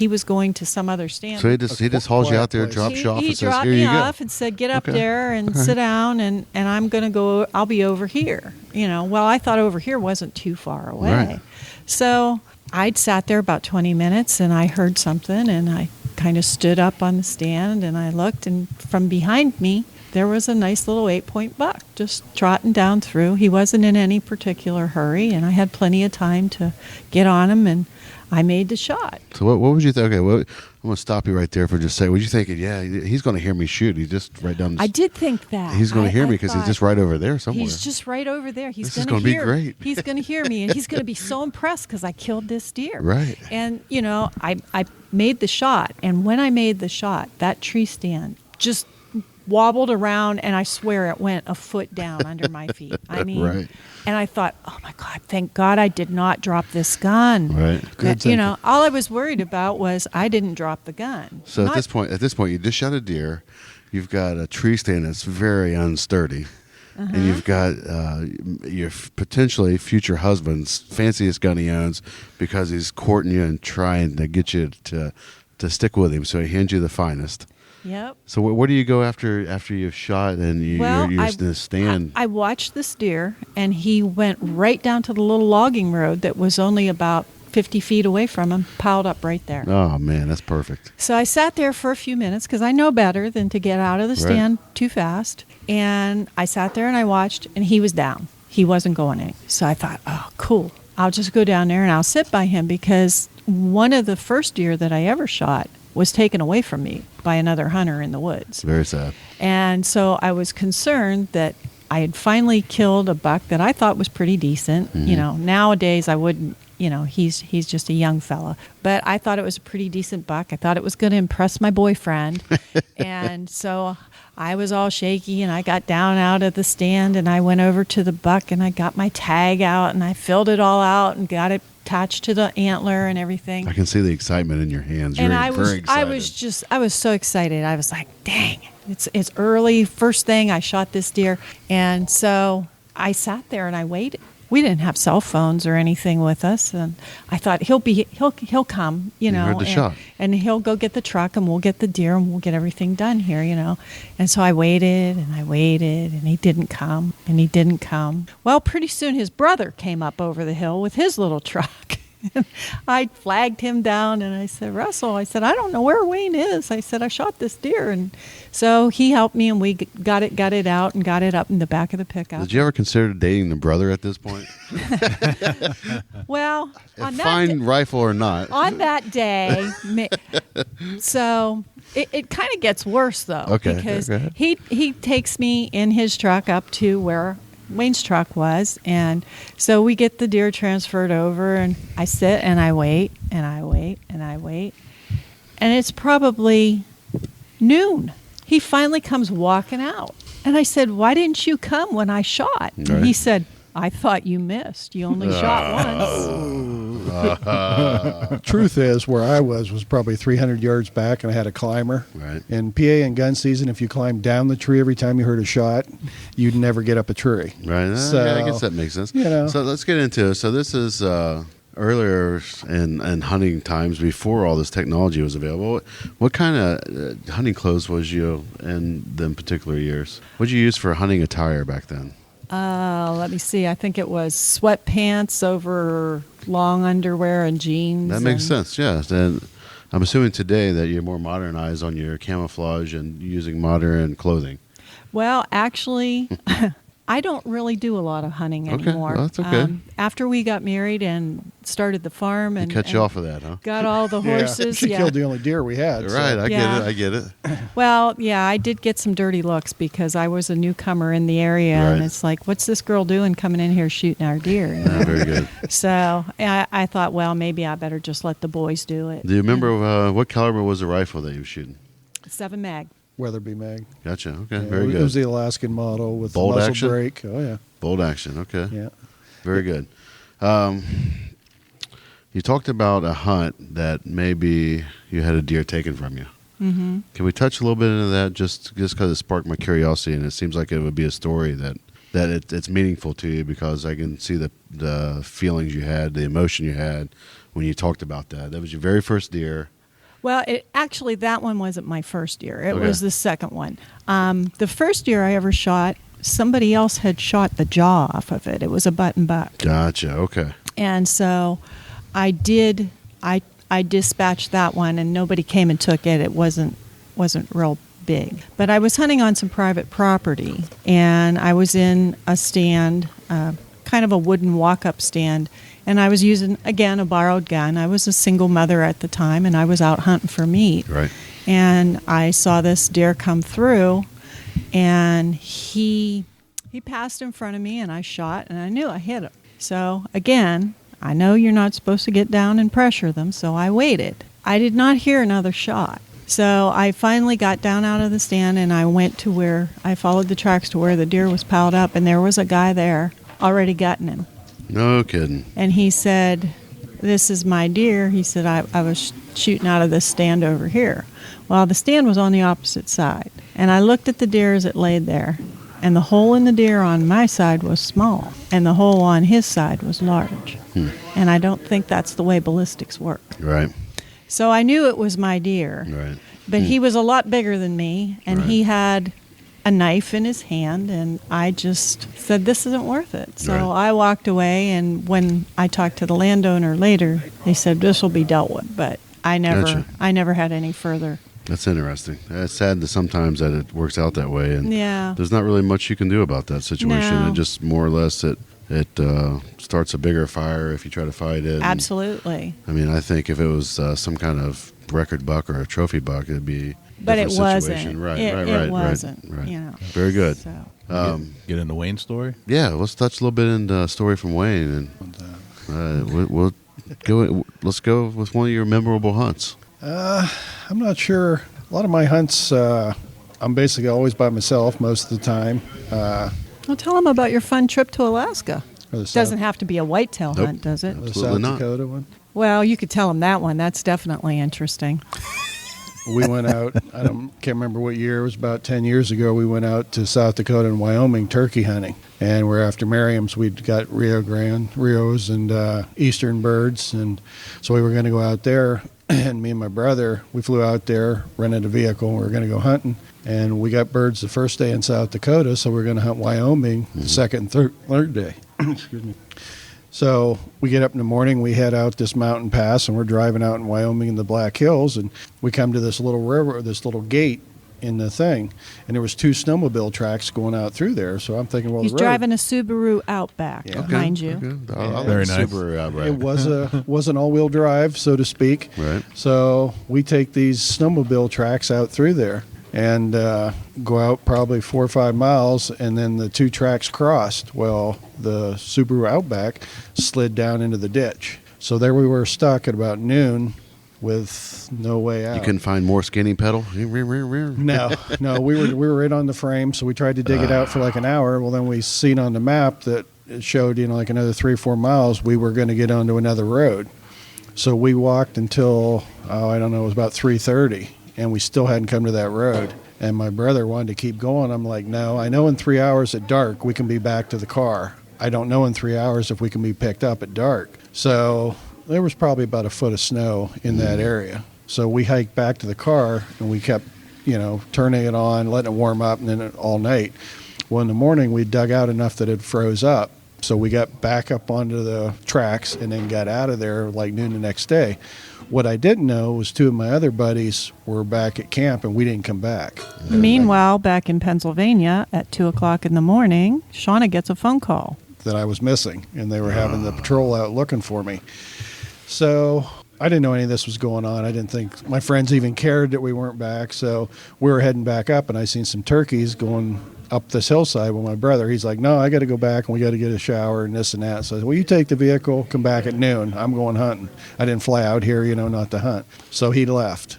was going to some other stand. So he just hauls you out there, quiet drops you off, He and says, dropped "Here me you go." off and said, "Get up Okay. there and sit down, and I'm going to go. I'll be over here." Well, I thought over here wasn't too far away. Right. So I'd sat there about 20 minutes, and I heard something, and I kind of stood up on the stand, and I looked, and from behind me, there was a nice little 8-point buck just trotting down through. He wasn't in any particular hurry, and I had plenty of time to get on him, and I made the shot. So what would you think? Okay, I'm going to stop you right there for just a second. What you thinking? Yeah, he's going to hear me shoot. He's just right down. I did think that. He's going to hear me because he's thought, just right over there somewhere. He's just right over there. He's This is going gonna to be great. He's going to hear me, and he's going to be so impressed because I killed this deer. Right. And I made the shot, and when I made the shot, that tree stand just wobbled around, and I swear it went a foot down under my feet. I mean, Right. and I thought, oh my God, thank God I did not drop this gun. Right. Good thinking. All I was worried about was I didn't drop the gun. So Not- at this point, you just shot a deer. You've got a tree stand that's very unsturdy, Uh-huh. and you've got your potentially future husband's fanciest gun he owns because he's courting you and trying to get you to stick with him. So he hands you the finest. Yep. So where do you go after you've shot and you're in the stand? I watched this deer, and he went right down to the little logging road that was only about 50 feet away from him, piled up right there. Oh man, that's perfect. So I sat there for a few minutes because I know better than to get out of the Right. stand too fast. And I sat there and I watched, and he was down. He wasn't going in. So I thought, oh, cool. I'll just go down there and I'll sit by him because one of the first deer that I ever shot was taken away from me by another hunter in the woods. Very sad. And so I was concerned that I had finally killed a buck that I thought was pretty decent. Mm-hmm. Nowadays I wouldn't, he's just a young fella. But I thought it was a pretty decent buck. I thought it was going to impress my boyfriend. And so I was all shaky, and I got down out of the stand, and I went over to the buck, and I got my tag out, and I filled it all out and got it attached to the antler and everything. I can see the excitement in your hands. And You're I very excited. I was so excited. I was like, dang, it's early. First thing I shot this deer. And so I sat there and I waited. We didn't have cell phones or anything with us, and I thought he'll come, heard the shot. and he'll go get the truck, and we'll get the deer, and we'll get everything done here, And so I waited, and he didn't come, and he didn't come. Well, pretty soon his brother came up over the hill with his little truck. I flagged him down and I said, Russell, I said, I don't know where Wayne is. I said, I shot this deer. And so he helped me and we got it out and got it up in the back of the pickup. Did you ever consider dating the brother at this point? Well, Fine rifle or not. on that day, so it kind of gets worse though. Okay, Because okay. he takes me in his truck up to where Wayne's truck was, and so we get the deer transferred over, and I sit and I wait and I wait and I wait, and it's probably noon. He finally comes walking out, and I said, "Why didn't you come when I shot?" And he Right. said, "I thought you missed. You only shot once." Truth is, where I was probably 300 yards back, and I had a climber. Right. In PA and gun season, if you climbed down the tree every time you heard a shot, you'd never get up a tree. Right. So, Yeah, I guess that makes sense. you know. So let's get into it. So this is earlier in hunting times before all this technology was available. What kind of hunting clothes was you in them particular years? What did you use for hunting attire back then? Let me see. I think it was sweatpants over long underwear and jeans. That makes and- sense. Yeah. And I'm assuming today that you're more modernized on your camouflage and using modern clothing. Well, actually, I don't really do a lot of hunting Okay, anymore. well, that's okay. After we got married and started the farm and Cut you and off of that, huh? got all the horses. She Yeah. killed the only deer we had. so- Right. Yeah. I get it. Well, yeah, I did get some dirty looks because I was a newcomer in the area, and Right. it's like, what's this girl doing coming in here shooting our deer? you know? Yeah, very good. So I thought, well, maybe I better just let the boys do it. Do you remember what caliber was the rifle that you were shooting? 7 mag. Weather be mag. Gotcha. Okay. Yeah, Very It was good. the Alaskan model with Bolt the muzzle action? brake. Oh, yeah. Bolt action. Okay. Yeah. Very good. You talked about a hunt that maybe you had a deer taken from you. Mm-hmm. Can we touch a little bit into that just because it sparked my curiosity, and it seems like it would be a story that it's meaningful to you because I can see the feelings you had, the emotion you had when you talked about that. That was your very first deer. Well, actually, that one wasn't my first deer. It Okay. was the second one. The first deer I ever shot, somebody else had shot the jaw off of it. It was a button buck. Gotcha. Okay. And so I dispatched that one, and nobody came and took it. It wasn't real big. But I was hunting on some private property, and I was in a stand, kind of a wooden walk-up stand, and I was using, again, a borrowed gun. I was a single mother at the time, and I was out hunting for meat. Right. And I saw this deer come through, and he passed in front of me, and I shot, and I knew I hit him. So, again, I know you're not supposed to get down and pressure them, so I waited. I did not hear another shot. So I finally got down out of the stand, and I went to where I followed the tracks to where the deer was piled up, and there was a guy there already gutting him. No kidding. And he said, "This is my deer." He said, I was shooting out of this stand over here. Well, the stand was on the opposite side. And I looked at the deer as it laid there. And the hole in the deer on my side was small. And the hole on his side was large. And I don't think that's the way ballistics work. Right. So I knew it was my deer. Right. But he was a lot bigger than me. And Right. he had a knife in his hand, and I just said, this isn't worth it. So Right. I walked away, and when I talked to the landowner later, they said, this will be dealt with. But I Gotcha. never had any further. That's interesting. It's sad that sometimes that it works out that way, and Yeah. there's not really much you can do about that situation. No. It just more or less it starts a bigger fire if you try to fight it. And, Absolutely. I mean, I think if it was some kind of record buck or a trophy buck, it'd be. a But it different wasn't. situation. Right. It- right. it Right. wasn't, Right. you know. Very good. So. Get into Wayne's story. Yeah, let's touch a little bit into a story from Wayne, and we'll go. Let's go with one of your memorable hunts. I'm not sure. A lot of my hunts, I'm basically always by myself most of the time. Well, tell them about your fun trip to Alaska. Or the South- Doesn't have to be a whitetail Nope. hunt, does it? the Absolutely South not. Dakota one. Well, you could tell them that one. That's definitely interesting. We went out, can't remember what year, it was about 10 years ago, we went out to South Dakota and Wyoming turkey hunting. And we're after Merriam's. We'd got Rios and eastern birds. And so we were going to go out there. And me and my brother, we flew out there, rented a vehicle, and we were going to go hunting. And we got birds the first day in South Dakota, so we were going to hunt Wyoming the second and third day. Excuse me. So we get up in the morning, we head out this mountain pass, and we're driving out in Wyoming in the Black Hills, and we come to this little river, this little gate in the thing, and there was 2 snowmobile tracks going out through there. So I'm thinking, well, He's the road, driving a Subaru Outback, Yeah. mind you. Okay. I'll Very let nice. Subaru outright. it was an all-wheel drive, so to speak. Right. So we take these snowmobile tracks out through there and go out probably 4 or 5 miles, and then the 2 tracks crossed. Well, the Subaru Outback slid down into the ditch. So there we were stuck at about noon with no way out. You couldn't find more skinny pedal? No, we were right on the frame, so we tried to dig it out for like an hour. Well, then we seen on the map that it showed, like another 3 or 4 miles, we were going to get onto another road. So we walked until, I don't know, it was about 3:30, and we still hadn't come to that road. And my brother wanted to keep going. I'm like, no, I know in 3 hours at dark we can be back to the car. I don't know in 3 hours if we can be picked up at dark. So there was probably about a foot of snow in that area. So we hiked back to the car, and we kept, turning it on, letting it warm up, and then all night. Well, in the morning, we dug out enough that it froze up. So we got back up onto the tracks and then got out of there like noon the next day. What I didn't know was 2 of my other buddies were back at camp, and we didn't come back. Meanwhile, back in Pennsylvania at 2 o'clock in the morning, Shauna gets a phone call. That I was missing, and they were having the patrol out looking for me. So I didn't know any of this was going on. I didn't think my friends even cared that we weren't back. So we were heading back up, and I seen some turkeys going up this hillside with my brother. He's like, no, I got to go back, and we got to get a shower and this and that. So I said, well, you take the vehicle, come back at noon. I'm going hunting. I didn't fly out here, not to hunt. So he left.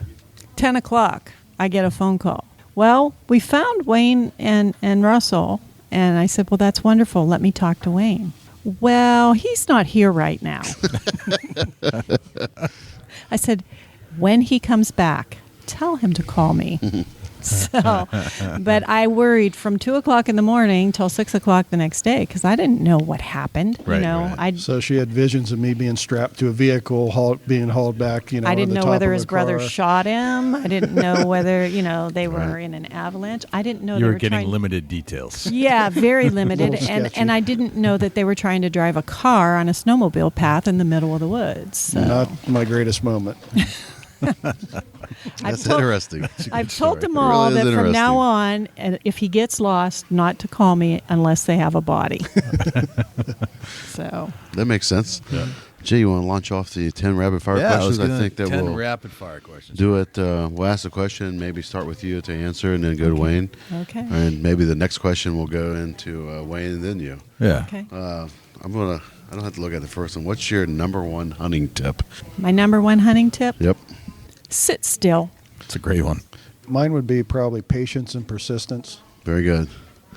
10 o'clock, I get a phone call. Well, we found Wayne and Russell, and I said, well, that's wonderful. Let me talk to Wayne. Well, he's not here right now. I said, when he comes back, tell him to call me. So, but I worried from 2 o'clock in the morning till 6 o'clock the next day because I didn't know what happened. Right. So she had visions of me being strapped to a vehicle, being hauled back. I didn't know whether his brother car. shot him. I didn't know whether they were in an avalanche. I didn't know You they were were getting trying. limited details. Yeah, very limited, Little sketchy. and I didn't know that they were trying to drive a car on a snowmobile path in the middle of the woods. So. Not my greatest moment. That's interesting. I've told them It all really is that from now interesting. on, and if he gets lost, not to call me unless they have a body. So That makes sense. Yeah. Jay, you want to launch off the 10 rapid fire questions? I think that 10 we'll rapid fire questions. do it. We'll ask the question, maybe start with you to answer, and then go to Wayne. okay, And maybe the next question will go into Wayne and then you. Yeah. okay. I don't have to look at the first one. What's your number one hunting tip? My number one hunting tip: Yep. sit still. It's a great one. Mine would be probably patience and persistence. Very good.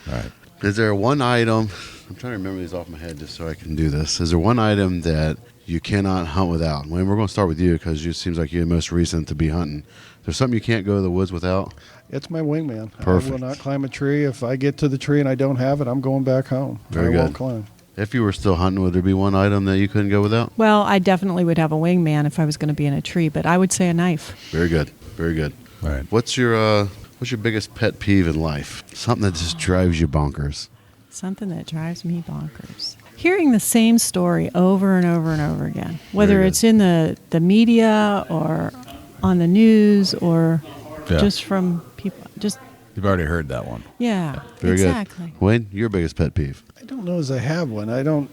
All right. Is there one item, I'm trying to remember these off my head just so I can do this. Is there one item that you cannot hunt without? Wayne, we're going to start with you because it seems like you're the most recent to be hunting. There's something you can't go to the woods without? It's my wingman. Perfect. I will not climb a tree. If I get to the tree and I don't have it, I'm going back home. Very I good. won't climb. If you were still hunting, would there be one item that you couldn't go without? Well, I definitely would have a wingman if I was going to be in a tree, but I would say a knife. Very good. Very good. All right. What's your biggest pet peeve in life? Something that just drives you bonkers. Something that drives me bonkers. Hearing the same story over and over and over again, whether Very good. it's in the media or on the news or Yeah. just from people. Just, You've already heard that one. yeah, Very exactly. good. Wayne, your biggest pet peeve? I don't know as I have one. I don't.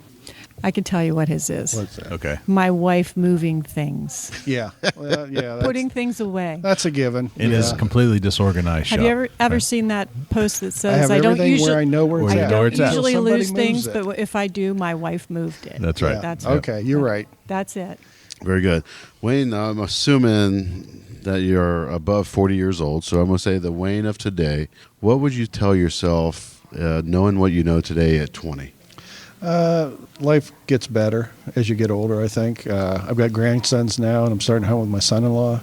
I can tell you what his is. What's that? Okay. My wife moving things, Yeah. Well, yeah. That's, putting things away. That's a given. It is Yeah. completely disorganized Have shop. you ever Right. seen that post that I says have I don't everything usually where I know where it's Where you at. know I where don't it's at. usually Somebody lose things, moves it. but if I do, my wife moved it. That's right. That's Yep. Okay, you're right. That's it. Very good. Wayne, I'm assuming that you're above 40 years old, so I'm going to say the Wayne of today. What would you tell yourself, knowing what you know today at 20? Life gets better as you get older, I think. I've got grandsons now, and I'm starting to hunt with my son-in-law.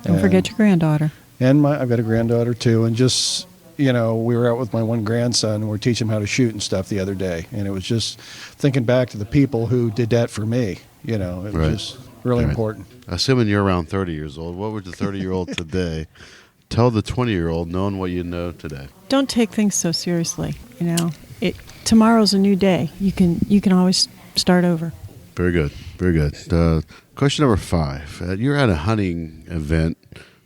Don't forget your granddaughter. And I've got a granddaughter, too. And just, we were out with my one grandson, and we're teaching him how to shoot and stuff the other day. And it was just thinking back to the people who did that for me. It was Right. just really Right. important. Assuming you're around 30 years old, what would the 30-year-old today tell the 20-year-old, knowing what you know today? Don't take things so seriously. Tomorrow's a new day. You can always start over. Very good. Very good. Question number 5. You're at a hunting event,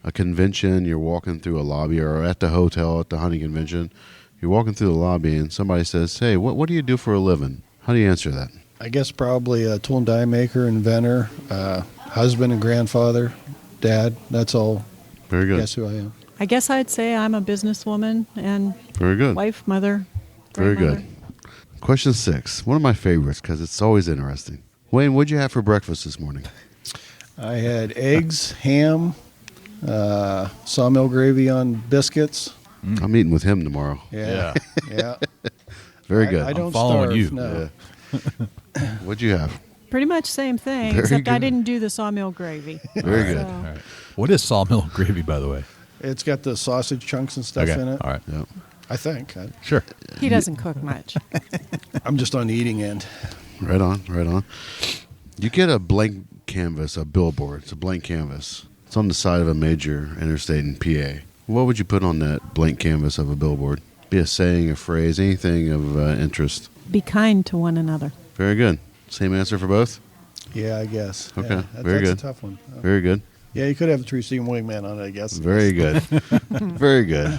a convention. You're walking through a lobby, or at the hotel at the hunting convention. You're walking through the lobby, and somebody says, "Hey, what do you do for a living?" How do you answer that? I guess probably a tool and die maker, inventor, husband and grandfather, dad. That's all. Very good. Guess who I am. I guess I'd say I'm a businesswoman and Very good. wife, mother. Very grandmother. good. Question 6. One of my favorites because it's always interesting. Wayne, what'd you have for breakfast this morning? I had eggs, ham, sawmill gravy on biscuits. I'm eating with him tomorrow. Yeah. Yeah. Very good. I don't following starve, you. No. Yeah. What'd you have? Pretty much same thing, Very except I good. didn't do the sawmill gravy. Very good. So, All right. What is sawmill gravy, by the way? It's got the sausage chunks and stuff Okay. in it. All right. Yep. I think. Sure. he doesn't cook much. I'm just on the eating end. Right on. Right on. You get a blank canvas, a billboard. It's a blank canvas. It's on the side of a major interstate in PA. What would you put on that blank canvas of a billboard? Be a saying, a phrase, anything of Be interest. kind to one another. Very good. Same answer for both? Yeah, I guess. Okay, Yeah, very that's good. a tough one. Very good. Yeah, you could have a Treestand Wingman on it, I guess. Very good. Very good.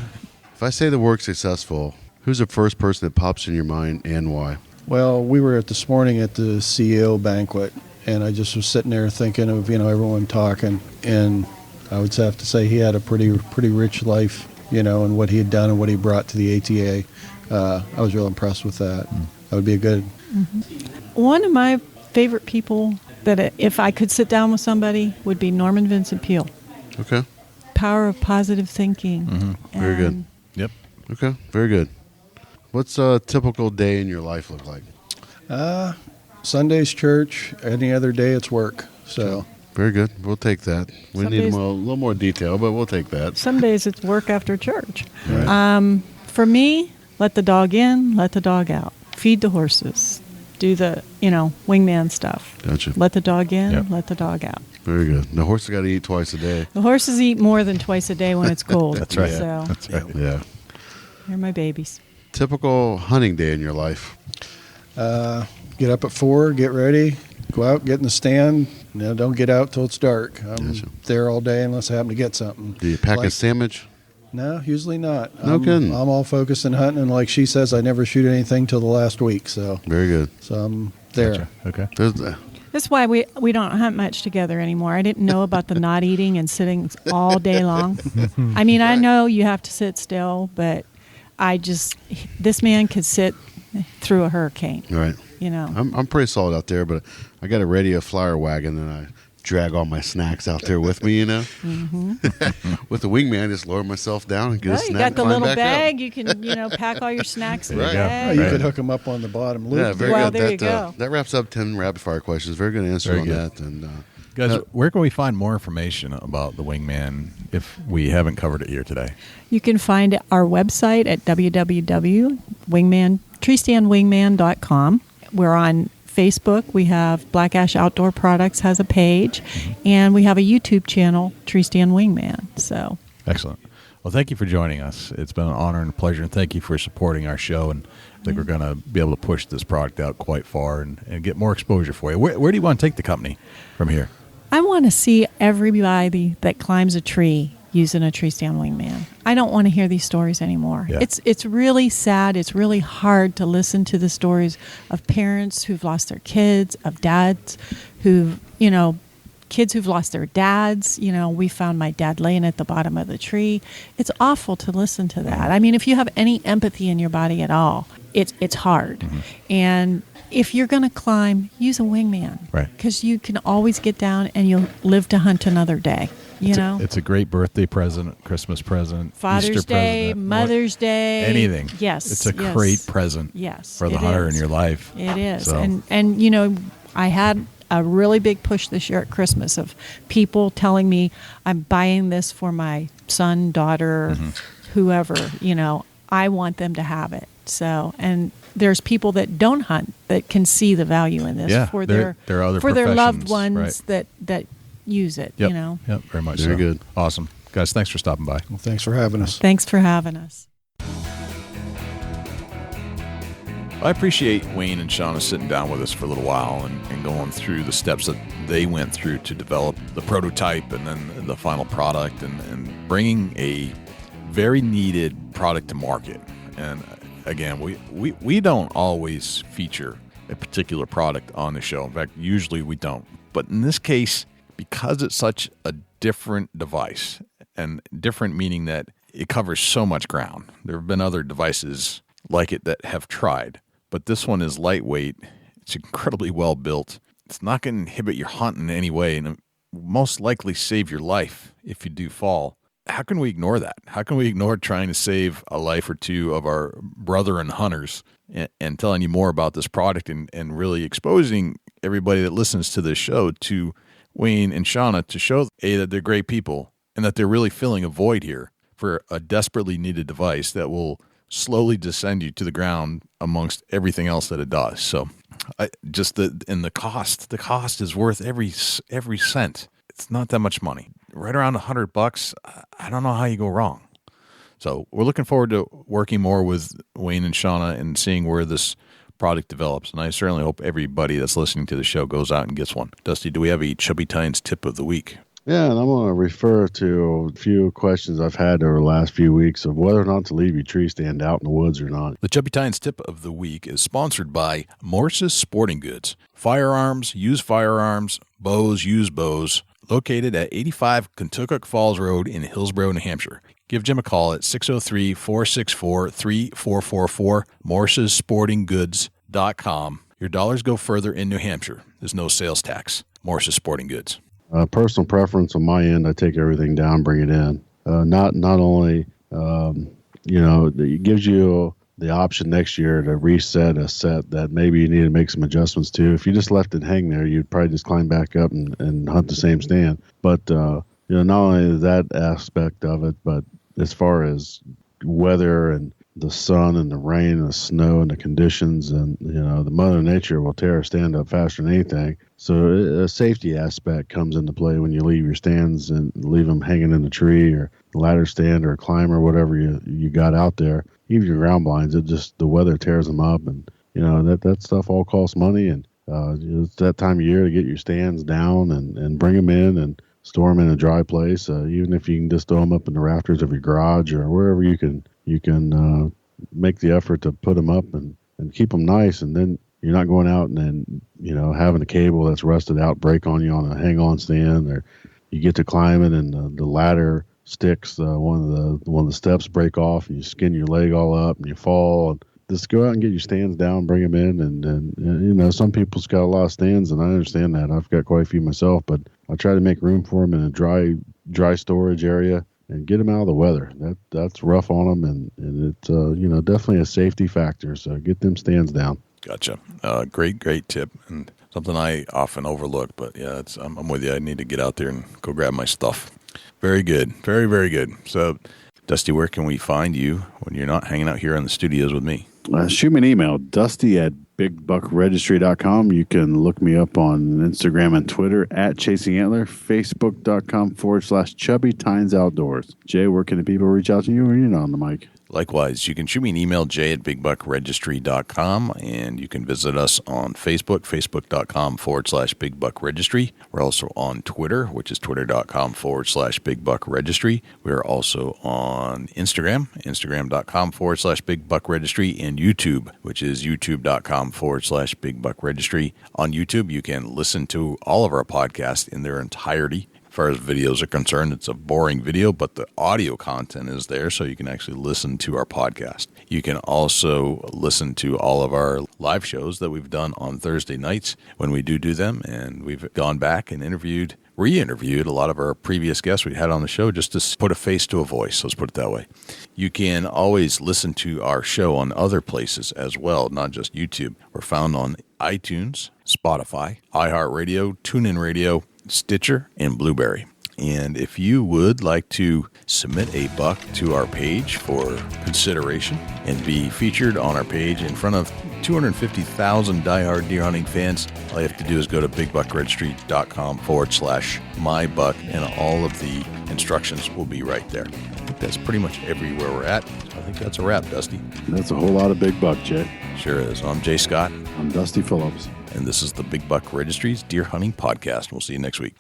If I say the word successful, who's the first person that pops in your mind and why? Well, we were this morning at the CEO banquet, and I just was sitting there thinking of, everyone talking, and I would have to say he had a pretty rich life, and what he had done and what he brought to the ATA. I was real impressed with that. That would be a good. One of my favorite people that if I could sit down with somebody would be Norman Vincent Peale. Okay. Power of positive thinking. Very good. And Yep. Okay. Very good. What's a typical day in your life look like? Sunday's church. Any other day, it's work. So Very good. We'll take that. We Some need days- a little more detail, but we'll take that. Some days it's work after church. Right. For me, let the dog in, let the dog out. Feed the horses. Do the, wingman stuff. Gotcha. Let the dog in, Yep. let the dog out. Very good. The horse has got to eat twice a day. The horses eat more than twice a day when it's cold. That's right. So That's right. Yeah. they're my babies. Typical hunting day in your life. get up at 4, get ready, go out, get in the stand. Don't get out till it's dark. I'm Gotcha. there all day unless I happen to get something. Do you pack a Like- sandwich? No, usually not. No kidding. I'm all focused on hunting, and like she says, I never shoot anything till the last week. So Very good. I'm there. Gotcha. Okay. There's, That's why we don't hunt much together anymore. I didn't know about the not eating and sitting all day long. I mean, I know you have to sit still, but this man could sit through a hurricane. right. I'm pretty solid out there, but I got a radio flyer wagon, and I drag all my snacks out there with me. With the wingman, I just lower myself down and get a Well, snack. you got and the climb little back bag. Up. You can, pack all your snacks in the Right. There you go. bag. You Right. could hook them up on the bottom loop. Yeah, very Well, good. there you that, go. That wraps up 10 rapid fire questions. Very good answer Very on good. that. And Guys, where can we find more information about the Wingman if we haven't covered it here today? You can find our website at treestandwingman.com. We're on Facebook. We have Black Ash Outdoor Products has a page, and we have a YouTube channel, Treestand Wingman. So Excellent. Well, thank you for joining us. It's been an honor and a pleasure, and thank you for supporting our show. And I think we're going to be able to push this product out quite far and get more exposure for you. Where do you want to take the company from here? I want to see everybody that climbs a tree using a Treestand Wingman. I don't want to hear these stories anymore. Yeah. It's really sad. It's really hard to listen to the stories of parents who've lost their kids, of dads who've, kids who've lost their dads. We found my dad laying at the bottom of the tree. It's awful to listen to that. I mean, if you have any empathy in your body at all, it's hard. Mm-hmm. And if you're going to climb, use a wingman. Right. Because you can always get down and you'll live to hunt another day. It's a great birthday present, Christmas present, Father's Easter Day, present, Mother's Day. anything. Yes. It's a yes. great present Yes, for the it hunter is. in your life. It is. So, And I had a really big push this year at Christmas of people telling me I'm buying this for my son, daughter, Mm-hmm. whoever, I want them to have it. So, and there's people that don't hunt that can see the value in this Yeah, for there are other their loved professions, ones right. that use it, Yep. Yep, very much Very so. good. Awesome. Guys, thanks for stopping by. Well, thanks for having us. Thanks for having us. I appreciate Wayne and Shauna sitting down with us for a little while and going through the steps that they went through to develop the prototype and then the final product and bringing a very needed product to market. And again, we don't always feature a particular product on the show. In fact, usually we don't. But in this case, because it's such a different device, and different meaning that it covers so much ground. There have been other devices like it that have tried, but this one is lightweight. It's incredibly well built. It's not going to inhibit your hunt in any way, and it will most likely save your life if you do fall. How can we ignore that? How can we ignore trying to save a life or two of our brethren hunters and telling you more about this product and really exposing everybody that listens to this show to Wayne and Shauna to show that they're great people and that they're really filling a void here for a desperately needed device that will slowly descend you to the ground amongst everything else that it does. So the cost is worth every cent. It's not that much money. Right around $100. I don't know how you go wrong. So we're looking forward to working more with Wayne and Shauna and seeing where this product develops. And I certainly hope everybody that's listening to the show goes out and gets one. Dusty, do we have a Chubby Tines tip of the week? Yeah, and I'm going to refer to a few questions I've had over the last few weeks of whether or not to leave your tree stand out in the woods or not. The Chubby Tines tip of the week is sponsored by Morse's Sporting Goods. Firearms, used bows, used bows, located at 85 Kentucky Falls Road in Hillsborough, New Hampshire. Give Jim a call at 603-464-3444, morsessportinggoods.com. Your dollars go further in New Hampshire. There's no sales tax. Morse's Sporting Goods. Personal preference on my end, I take everything down, bring it in. Not only, it gives you the option next year to reset a set that maybe you need to make some adjustments to. If you just left it hang there, you'd probably just climb back up and hunt the same stand. But, not only that aspect of it, but as far as weather and the sun and the rain and the snow and the conditions and, the Mother Nature will tear a stand up faster than anything. So a safety aspect comes into play when you leave your stands and leave them hanging in the tree or ladder stand or a climb or whatever you got out there. Even your ground blinds, the weather tears them up, and that stuff all costs money. And it's that time of year to get your stands down and bring them in and store them in a dry place. Even if you can just throw them up in the rafters of your garage or wherever you can make the effort to put them up and keep them nice. And then you're not going out and having a cable that's rusted out break on you on a hang-on stand, or you get to climbing and the ladder sticks, one of the steps break off and you skin your leg all up and you fall. And just go out and get your stands down, bring them in. And some people's got a lot of stands, and I understand that. I've got quite a few myself, but I try to make room for them in a dry storage area and get them out of the weather. That's rough on them, and it's definitely a safety factor. So get them stands down. Gotcha. Great tip, and something I often overlook. But yeah, I'm with you. I need to get out there and go grab my stuff. Very good. Very, very good. So, Dusty, where can we find you when you're not hanging out here in the studios with me? Shoot me an email, dusty@bigbuckregistry.com. You can look me up on Instagram and Twitter @ChasingAntler, Facebook.com/Chubby Tines Outdoors. Jay, where can the people reach out to you when you're not on the mic? Likewise, you can shoot me an email, jay@bigbuckregistry.com, and you can visit us on Facebook, facebook.com/bigbuckregistry. We're also on Twitter, which is twitter.com/bigbuckregistry. We're also on Instagram, instagram.com/bigbuckregistry, and YouTube, which is youtube.com/bigbuckregistry. On YouTube, you can listen to all of our podcasts in their entirety. As far as videos are concerned, it's a boring video, but the audio content is there, so you can actually listen to our podcast. You can also listen to all of our live shows that we've done on Thursday nights when we do them, and we've gone back and re-interviewed a lot of our previous guests we had on the show just to put a face to a voice, let's put it that way. You can always listen to our show on other places as well, not just YouTube. We're found on iTunes, Spotify, iHeartRadio, TuneIn Radio, Stitcher, and Blueberry. And if you would like to submit a buck to our page for consideration and be featured on our page in front of 250,000 diehard deer hunting fans, all you have to do is go to bigbuckregistry.com/mybuck, and all of the instructions will be right there. that's pretty much everywhere we're at. So I think that's a wrap, Dusty. That's a whole lot of big buck, Chet. Sure is. I'm Jay Scott. I'm Dusty Phillips. And this is the Big Buck Registry's Deer Hunting Podcast. We'll see you next week.